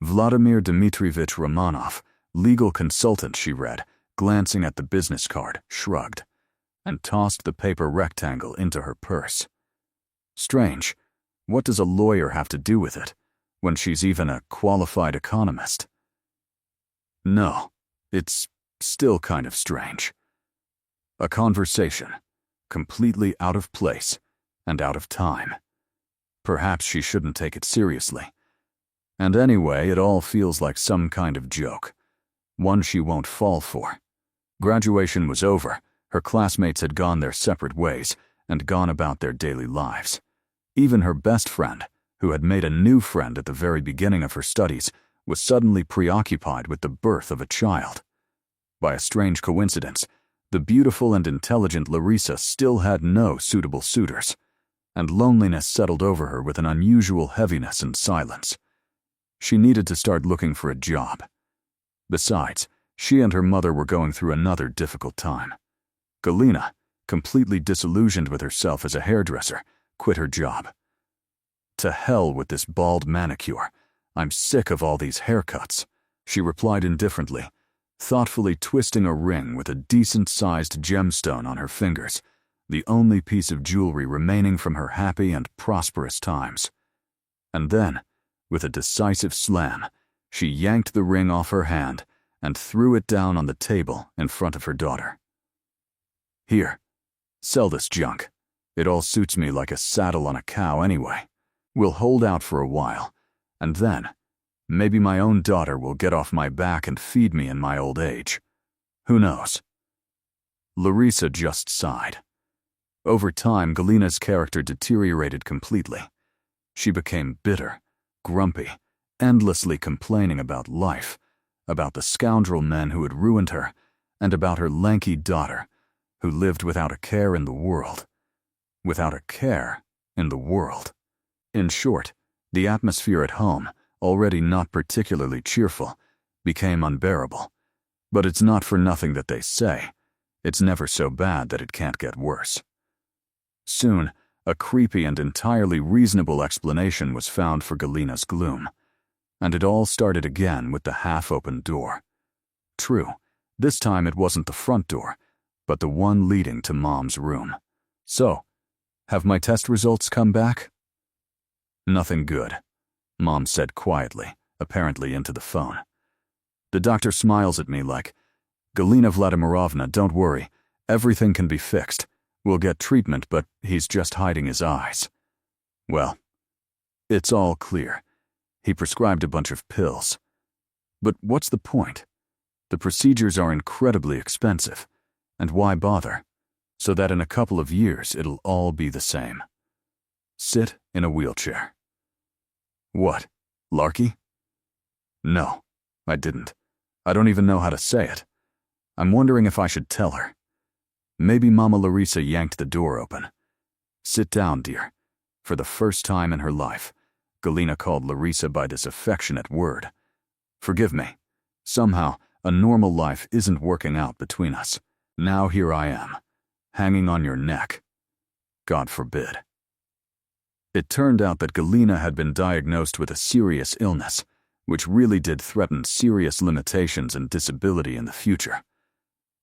"Vladimir Dmitrievich Romanov, legal consultant," she read, glancing at the business card, shrugged, and tossed the paper rectangle into her purse. Strange, what does a lawyer have to do with it, when she's even a qualified economist? No, it's still kind of strange. A conversation, completely out of place and out of time. Perhaps she shouldn't take it seriously. And anyway, it all feels like some kind of joke, one she won't fall for. Graduation was over, her classmates had gone their separate ways and gone about their daily lives. Even her best friend, who had made a new friend at the very beginning of her studies, was suddenly preoccupied with the birth of a child. By a strange coincidence, the beautiful and intelligent Larisa still had no suitable suitors, and loneliness settled over her with an unusual heaviness and silence. She needed to start looking for a job. Besides, she and her mother were going through another difficult time. Galina, completely disillusioned with herself as a hairdresser, quit her job. "To hell with this bald manicure. I'm sick of all these haircuts," she replied indifferently, thoughtfully twisting a ring with a decent-sized gemstone on her fingers, the only piece of jewelry remaining from her happy and prosperous times. And then, with a decisive slam, She yanked the ring off her hand and threw it down on the table in front of her daughter. "Here, sell this junk. It all suits me like a saddle on a cow anyway. We'll hold out for a while, and then maybe my own daughter will get off my back and feed me in my old age. Who knows?" Larisa just sighed. Over time, Galina's character deteriorated completely. She became bitter, grumpy, endlessly complaining about life, about the scoundrel men who had ruined her, and about her lanky daughter, who lived without a care in the world. Without a care in the world. In short, the atmosphere at home, already not particularly cheerful, became unbearable. But it's not for nothing that they say, it's never so bad that it can't get worse. Soon, a creepy and entirely reasonable explanation was found for Galina's gloom, and it all started again with the half-open door. True, this time it wasn't the front door, but the one leading to Mom's room. "So, have my test results come back?" "Nothing good," Mom said quietly, apparently into the phone. The doctor smiles at me like, "Galina Vladimirovna, don't worry, everything can be fixed. We'll get treatment, but he's just hiding his eyes." Well, it's all clear. He prescribed a bunch of pills. But what's the point? The procedures are incredibly expensive, and why bother? So that in a couple of years it'll all be the same. Sit in a wheelchair. What, Larky? No, I didn't. I don't even know how to say it. I'm wondering if I should tell her. Maybe Mama Larisa yanked the door open. "Sit down, dear." For the first time in her life, Galina called Larisa by this affectionate word. "Forgive me. Somehow, a normal life isn't working out between us. Now here I am, hanging on your neck. God forbid." It turned out that Galina had been diagnosed with a serious illness, which really did threaten serious limitations and disability in the future.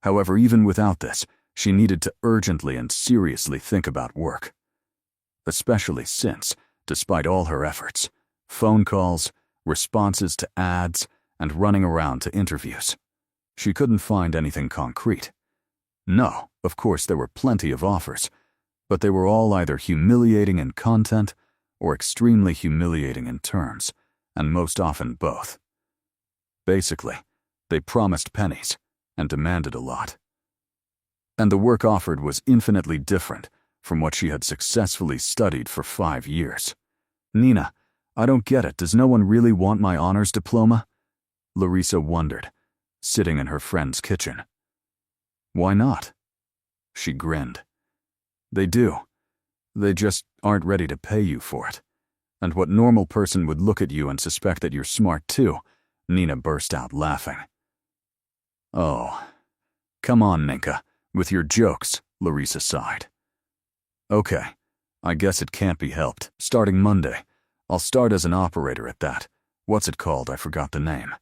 However, even without this, she needed to urgently and seriously think about work. Especially since, despite all her efforts, phone calls, responses to ads, and running around to interviews, she couldn't find anything concrete. No, of course there were plenty of offers, but they were all either humiliating in content or extremely humiliating in terms, and most often both. Basically, they promised pennies and demanded a lot. And the work offered was infinitely different from what she had successfully studied for 5 years. "Nina, I don't get it. Does no one really want my honors diploma?" Larisa wondered, sitting in her friend's kitchen. "Why not?" She grinned. "They do. They just aren't ready to pay you for it. And what normal person would look at you and suspect that you're smart too?" Nina burst out laughing. "Oh, come on, Ninka, with your jokes," Larisa sighed. "Okay, I guess it can't be helped. Starting Monday, I'll start as an operator at that. What's it called? I forgot the name.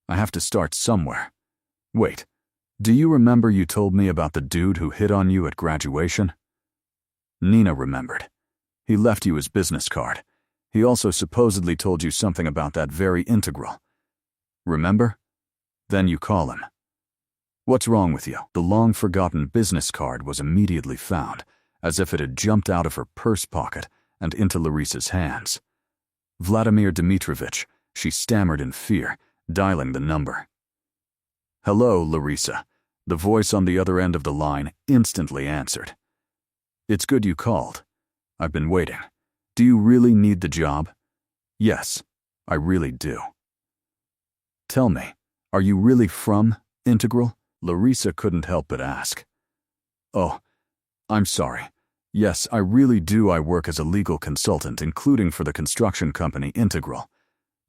I have to start somewhere. Wait, do you remember you told me about the dude who hit on you at graduation?" Nina remembered. "He left you his business card. He also supposedly told you something about that very integral. Remember? Then you call him. What's wrong with you?" The long-forgotten business card was immediately found, as if it had jumped out of her purse pocket and into Larisa's hands. "Vladimir Dmitrovich," she stammered in fear, dialing the number. "Hello, Larisa," the voice on the other end of the line instantly answered. "It's good you called. I've been waiting. Do you really need the job?" "Yes, I really do." "Tell me, are you really from Integral?" Larisa couldn't help but ask. "Oh, I'm sorry. Yes, I really do. I work as a legal consultant, including for the construction company Integral.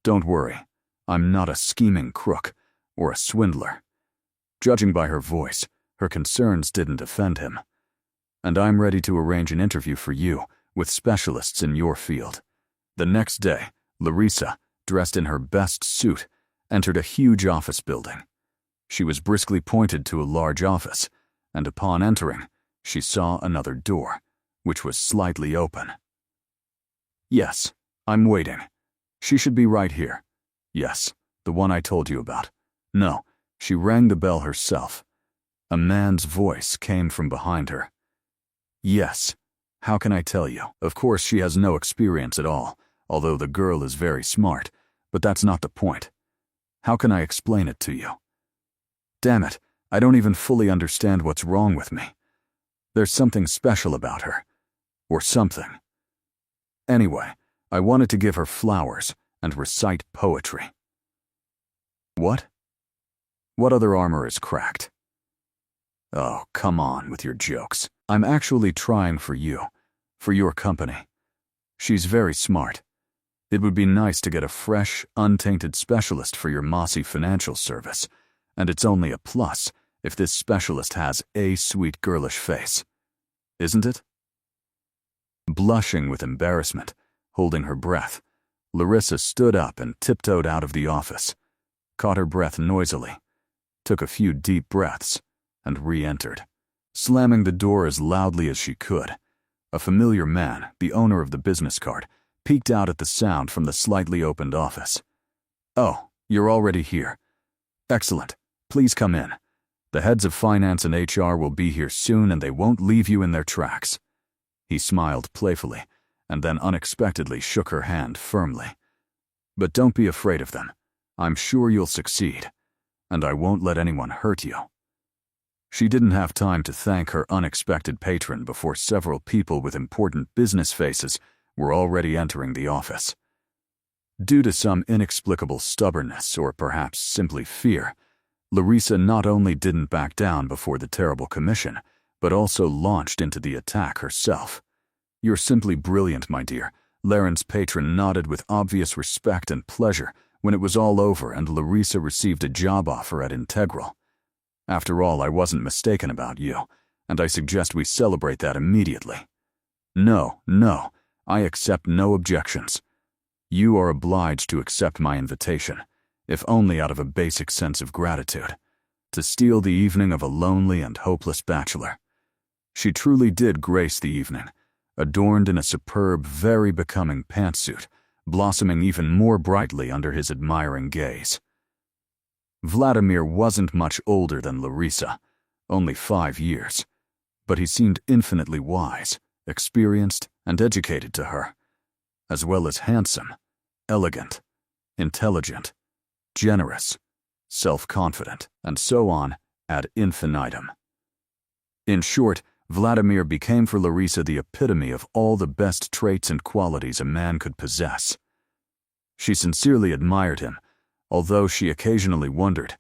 Don't worry, I'm not a scheming crook or a swindler." Judging by her voice, her concerns didn't offend him. "And I'm ready to arrange an interview for you with specialists in your field." The next day, Larisa, dressed in her best suit, entered a huge office building. She was briskly pointed to a large office, and upon entering, she saw another door, which was slightly open. "Yes, I'm waiting. She should be right here. Yes, The one I told you about. No, she rang the bell herself. A man's voice came from behind her. Yes. How can I tell you? Of course, she has no experience at all, although the girl is very smart, but that's not the point. How can I explain it to you? Damn it, I don't even fully understand what's wrong with me. There's something special about her. Or something. Anyway, I wanted to give her flowers and recite poetry. What? What other armor is cracked? Oh, come on with your jokes. I'm actually trying for you, for your company. She's very smart. It would be nice to get a fresh, untainted specialist for your mossy financial service, and it's only a plus if this specialist has a sweet girlish face. Isn't it? Blushing with embarrassment, holding her breath, Larisa stood up and tiptoed out of the office, caught her breath noisily, took a few deep breaths, and re-entered, slamming the door as loudly as she could. A familiar man, the owner of the business card, peeked out at the sound from the slightly opened office. Oh, you're already here. Excellent. Please come in. The heads of finance and HR will be here soon and they won't leave you in their tracks. He smiled playfully and then unexpectedly shook her hand firmly. But don't be afraid of them. I'm sure you'll succeed, and I won't let anyone hurt you. She didn't have time to thank her unexpected patron before several people with important business faces were already entering the office. Due to some inexplicable stubbornness or perhaps simply fear, Larisa not only didn't back down before the terrible commission, but also launched into the attack herself. You're simply brilliant, my dear. Laren's patron nodded with obvious respect and pleasure when it was all over and Larisa received a job offer at Integral. After all, I wasn't mistaken about you, and I suggest we celebrate that immediately. No, I accept no objections. You are obliged to accept my invitation, if only out of a basic sense of gratitude, to steal the evening of a lonely and hopeless bachelor. She truly did grace the evening, adorned in a superb, very becoming pantsuit, blossoming even more brightly under his admiring gaze. Vladimir wasn't much older than Larisa, only 5 years, but he seemed infinitely wise, experienced, and educated to her, as well as handsome, elegant, intelligent, generous, self-confident, and so on ad infinitum. In short, Vladimir became for Larisa the epitome of all the best traits and qualities a man could possess. She sincerely admired him, although she occasionally wondered,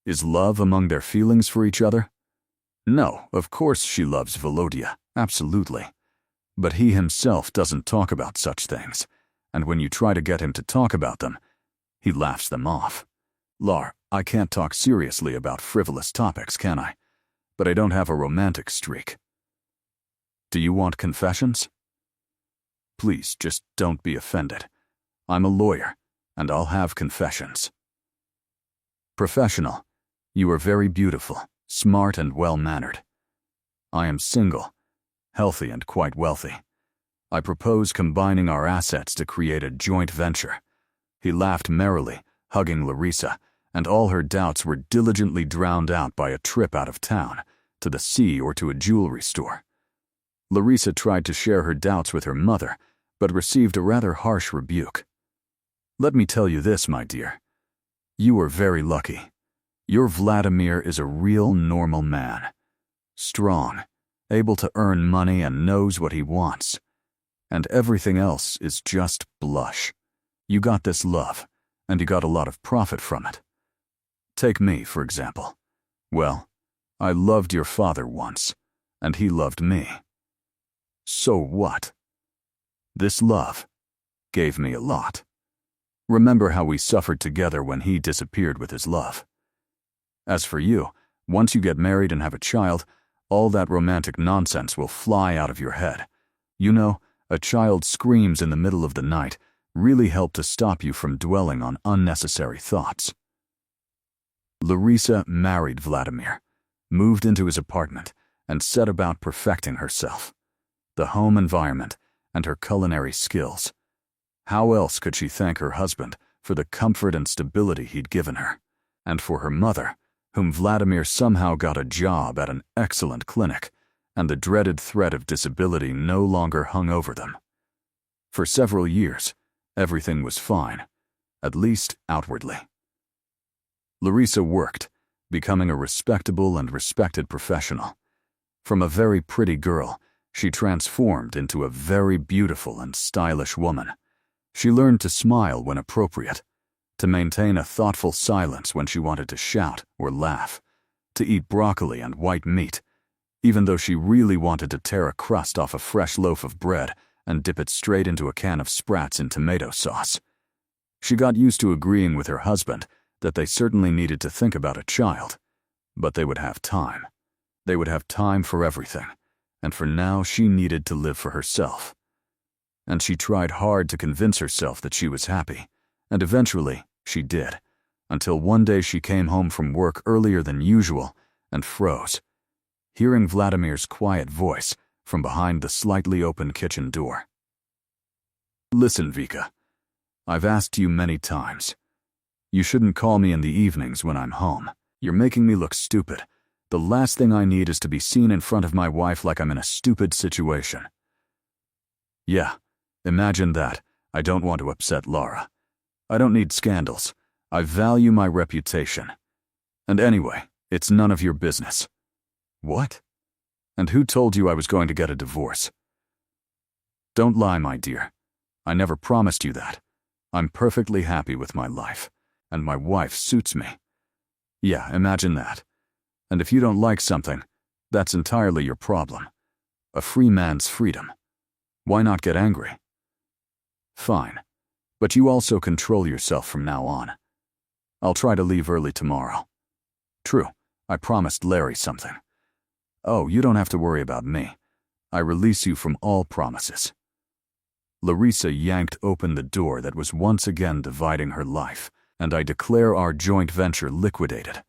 is love among their feelings for each other? No, of course she loves Volodya, absolutely. But he himself doesn't talk about such things, and when you try to get him to talk about them, he laughs them off. Lar, I can't talk seriously about frivolous topics, can I? But I don't have a romantic streak. Do you want confessions? Please, just don't be offended. I'm a lawyer, and I'll have confessions. Professional, you are very beautiful, smart and well-mannered. I am single, healthy and quite wealthy. I propose combining our assets to create a joint venture. He laughed merrily, hugging Larisa, and all her doubts were diligently drowned out by a trip out of town, to the sea or to a jewelry store. Larisa tried to share her doubts with her mother, but received a rather harsh rebuke. Let me tell you this, my dear. You are very lucky. Your Vladimir is a real normal man. Strong, able to earn money and knows what he wants. And everything else is just blush. You got this love, and you got a lot of profit from it. Take me, for example. Well, I loved your father once, and he loved me. So what? This love gave me a lot. Remember how we suffered together when he disappeared with his love. As for you, once you get married and have a child, all that romantic nonsense will fly out of your head. You know, a child screams in the middle of the night really help to stop you from dwelling on unnecessary thoughts. Larisa married Vladimir, moved into his apartment, and set about perfecting herself, the home environment, and her culinary skills. How else could she thank her husband for the comfort and stability he'd given her, and for her mother, whom Vladimir somehow got a job at an excellent clinic, and the dreaded threat of disability no longer hung over them. For several years, everything was fine, at least outwardly. Larisa worked, becoming a respectable and respected professional. From a very pretty girl, she transformed into a very beautiful and stylish woman. She learned to smile when appropriate, to maintain a thoughtful silence when she wanted to shout or laugh, to eat broccoli and white meat, even though she really wanted to tear a crust off a fresh loaf of bread and dip it straight into a can of Sprats in tomato sauce. She got used to agreeing with her husband that they certainly needed to think about a child, but they would have time. They would have time for everything, and for now she needed to live for herself. And she tried hard to convince herself that she was happy, and eventually she did, until one day she came home from work earlier than usual and froze, hearing Vladimir's quiet voice from behind the slightly open kitchen door. "Listen, Vika, I've asked you many times. You shouldn't call me in the evenings when I'm home. You're making me look stupid. The last thing I need is to be seen in front of my wife like I'm in a stupid situation." "Yeah, imagine that. I don't want to upset Lara. I don't need scandals. I value my reputation. And anyway, it's none of your business." "What? And who told you I was going to get a divorce?" "Don't lie, my dear. I never promised you that. I'm perfectly happy with my life, and my wife suits me. Yeah, imagine that. And if you don't like something, that's entirely your problem. A free man's freedom. Why not get angry?" "Fine. But you also control yourself from now on. I'll try to leave early tomorrow. True, I promised Larry something. Oh, you don't have to worry about me. I release you from all promises." Larisa yanked open the door that was once again dividing her life, and I declare our joint venture liquidated.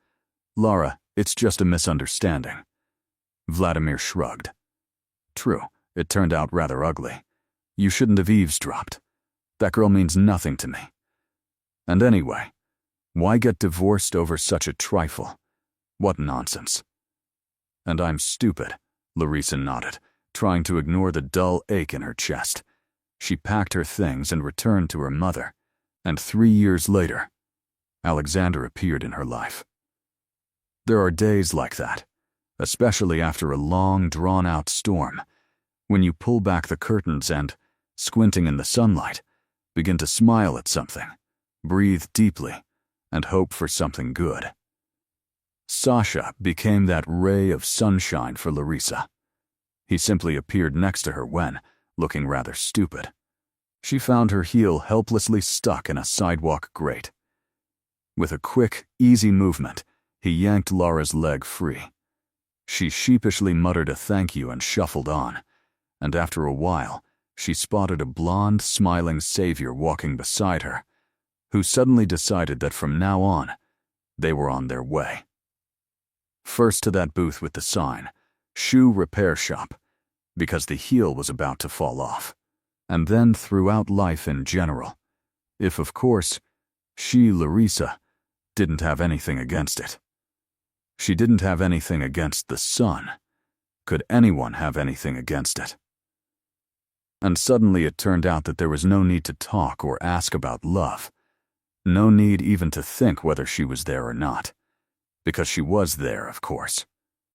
"Lara, it's just a misunderstanding." Vladimir shrugged. "True, it turned out rather ugly. You shouldn't have eavesdropped. That girl means nothing to me. And anyway, why get divorced over such a trifle? What nonsense." "And I'm stupid," Larisa nodded, trying to ignore the dull ache in her chest. She packed her things and returned to her mother, and 3 years later, Alexander appeared in her life. There are days like that, especially after a long, drawn-out storm, when you pull back the curtains and, squinting in the sunlight, begin to smile at something, breathe deeply, and hope for something good. Sasha became that ray of sunshine for Larisa. He simply appeared next to her when, looking rather stupid, she found her heel helplessly stuck in a sidewalk grate. With a quick, easy movement, he yanked Lara's leg free. She sheepishly muttered a thank you and shuffled on, and after a while, she spotted a blonde, smiling savior walking beside her, who suddenly decided that from now on, they were on their way. First to that booth with the sign, "Shoe Repair Shop," because the heel was about to fall off, and then throughout life in general, if, of course, she, Larisa, didn't have anything against it. She didn't have anything against the sun. Could anyone have anything against it? And suddenly it turned out that there was no need to talk or ask about love. No need even to think whether she was there or not. Because she was there, of course.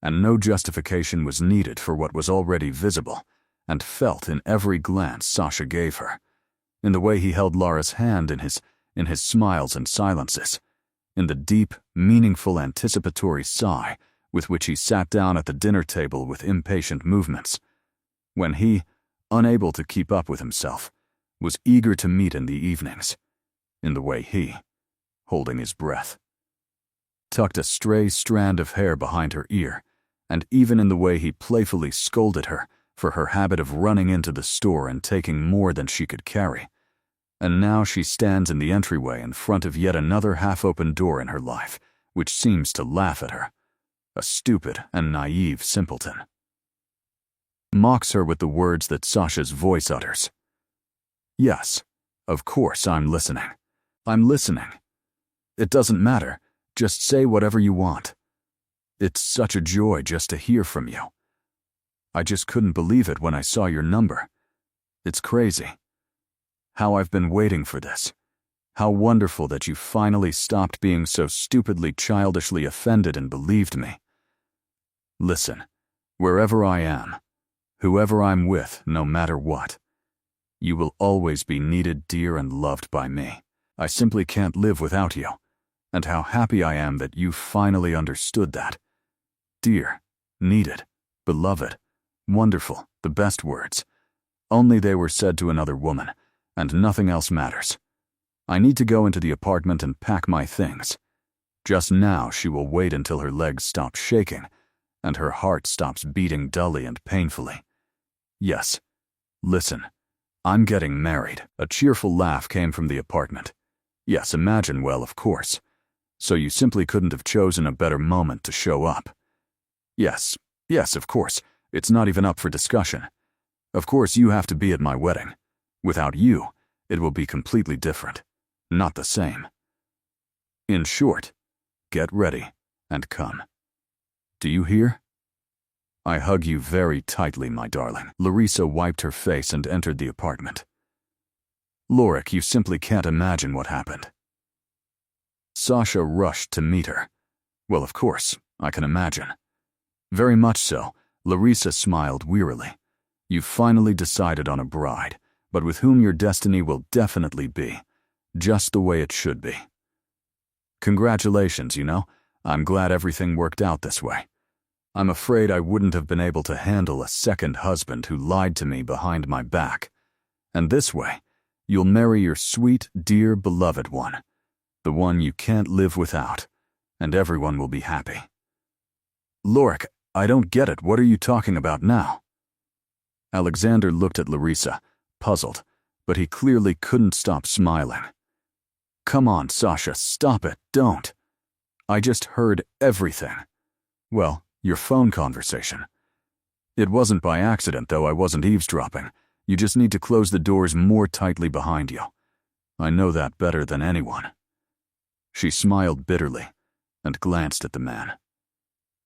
And no justification was needed for what was already visible and felt in every glance Sasha gave her, in the way he held Lara's hand in his smiles and silences, in the deep, meaningful anticipatory sigh with which he sat down at the dinner table with impatient movements, when he, unable to keep up with himself, was eager to meet in the evenings, in the way he, holding his breath, tucked a stray strand of hair behind her ear, and even in the way he playfully scolded her for her habit of running into the store and taking more than she could carry. And now she stands in the entryway in front of yet another half-open door in her life, which seems to laugh at her, a stupid and naive simpleton. Mocks her with the words that Sasha's voice utters. Yes, of course I'm listening. I'm listening. It doesn't matter. Just say whatever you want. It's such a joy just to hear from you. I just couldn't believe it when I saw your number. It's crazy. How I've been waiting for this. How wonderful that you finally stopped being so stupidly childishly offended and believed me. Listen, wherever I am, whoever I'm with, no matter what, you will always be needed, dear, and loved by me. I simply can't live without you, and how happy I am that you finally understood that. Dear, needed, beloved, wonderful, the best words. Only they were said to another woman, and nothing else matters. I need to go into the apartment and pack my things. Just now she will wait until her legs stop shaking, and her heart stops beating dully and painfully. Yes, listen, I'm getting married. A cheerful laugh came from the apartment. Yes, imagine, well, of course. So you simply couldn't have chosen a better moment to show up. Yes, of course, it's not even up for discussion. Of course you have to be at my wedding. Without you, it will be completely different. Not the same. In short, get ready and come. Do you hear? I hug you very tightly, my darling. Larisa wiped her face and entered the apartment. Lorik, you simply can't imagine what happened. Sasha rushed to meet her. Well, of course, I can imagine. Very much so. Larisa smiled wearily. You've finally decided on a bride, but with whom your destiny will definitely be, just the way it should be. Congratulations, I'm glad everything worked out this way. I'm afraid I wouldn't have been able to handle a second husband who lied to me behind my back. And this way, you'll marry your sweet, dear, beloved one, the one you can't live without, and everyone will be happy. Lorik, I don't get it. What are you talking about now? Alexander looked at Larisa, puzzled, but he clearly couldn't stop smiling. Come on, Sasha, stop it, don't. I just heard everything. Well, your phone conversation. It wasn't by accident, though. I wasn't eavesdropping. You just need to close the doors more tightly behind you. I know that better than anyone. She smiled bitterly and glanced at the man.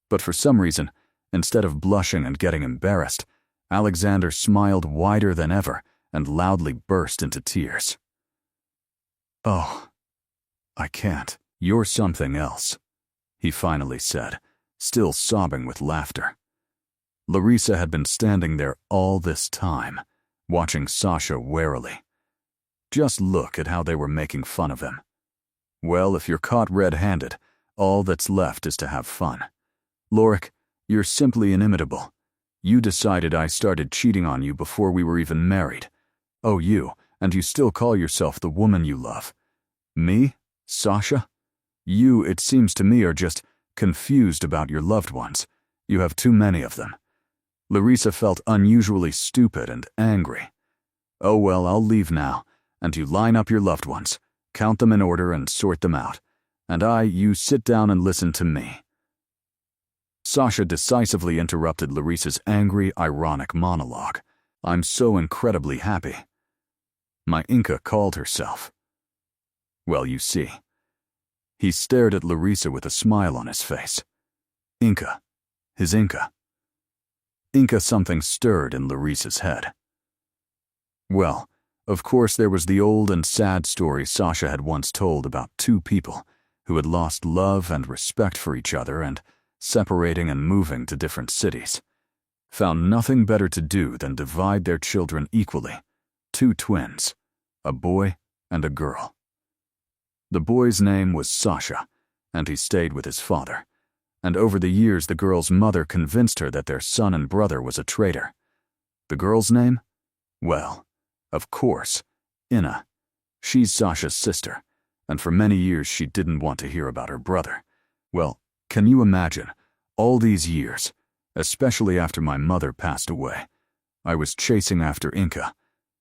But for some reason, instead of blushing and getting embarrassed, Alexander smiled wider than ever and loudly burst into tears. Oh, I can't. You're something else, he finally said, still sobbing with laughter. Larisa had been standing there all this time, watching Sasha warily. Just look at how they were making fun of him. Well, if you're caught red-handed, all that's left is to have fun. Lorik, you're simply inimitable. You decided I started cheating on you before we were even married. Oh, and you still call yourself the woman you love. Me? Sasha? You, it seems to me, are just confused about your loved ones. You have too many of them. Larisa felt unusually stupid and angry. Oh well, I'll leave now, and you line up your loved ones, count them in order and sort them out. And you sit down and listen to me. Sasha decisively interrupted Larisa's angry, ironic monologue. I'm so incredibly happy. My Inca called herself. Well, you see. He stared at Larisa with a smile on his face. Inca. His Inca. Inca, something stirred in Larisa's head. Well, of course there was the old and sad story Sasha had once told about two people who had lost love and respect for each other and, separating and moving to different cities, found nothing better to do than divide their children equally, two twins, a boy and a girl. The boy's name was Sasha, and he stayed with his father, and over the years the girl's mother convinced her that their son and brother was a traitor. The girl's name? Well, of course, Inna. She's Sasha's sister, and for many years she didn't want to hear about her brother. Well, can you imagine, all these years, especially after my mother passed away, I was chasing after Inca.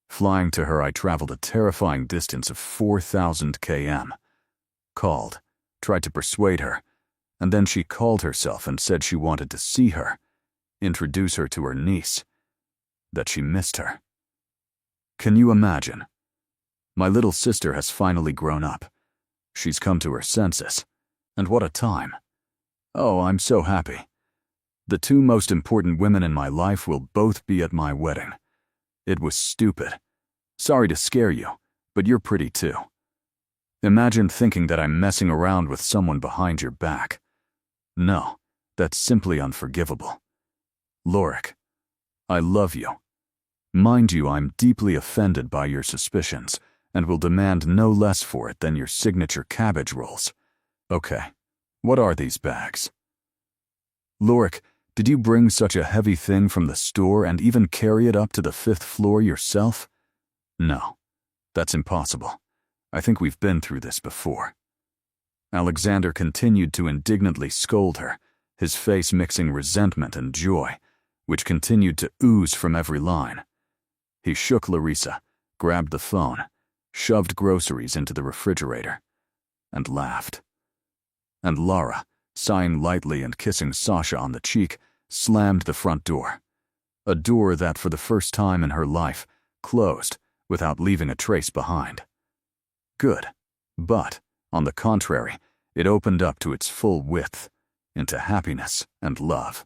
Flying to her, I traveled a terrifying distance of 4,000 km. Called, tried to persuade her, and then she called herself and said she wanted to see her, introduce her to her niece, that she missed her. Can you imagine? My little sister has finally grown up. She's come to her senses. And what a time. Oh, I'm so happy. The two most important women in my life will both be at my wedding. It was stupid. Sorry to scare you, but you're pretty too. Imagine thinking that I'm messing around with someone behind your back. No, that's simply unforgivable. Lorik, I love you. Mind you, I'm deeply offended by your suspicions and will demand no less for it than your signature cabbage rolls. Okay, what are these bags? Lorik, did you bring such a heavy thing from the store and even carry it up to the 5th floor yourself? No, that's impossible. I think we've been through this before. Alexander continued to indignantly scold her, his face mixing resentment and joy, which continued to ooze from every line. He shook Larisa, grabbed the phone, shoved groceries into the refrigerator, and laughed. And Lara, sighing lightly and kissing Sasha on the cheek, slammed the front door. A door that, for the first time in her life, closed without leaving a trace behind. Good. But, on the contrary, it opened up to its full width, into happiness and love.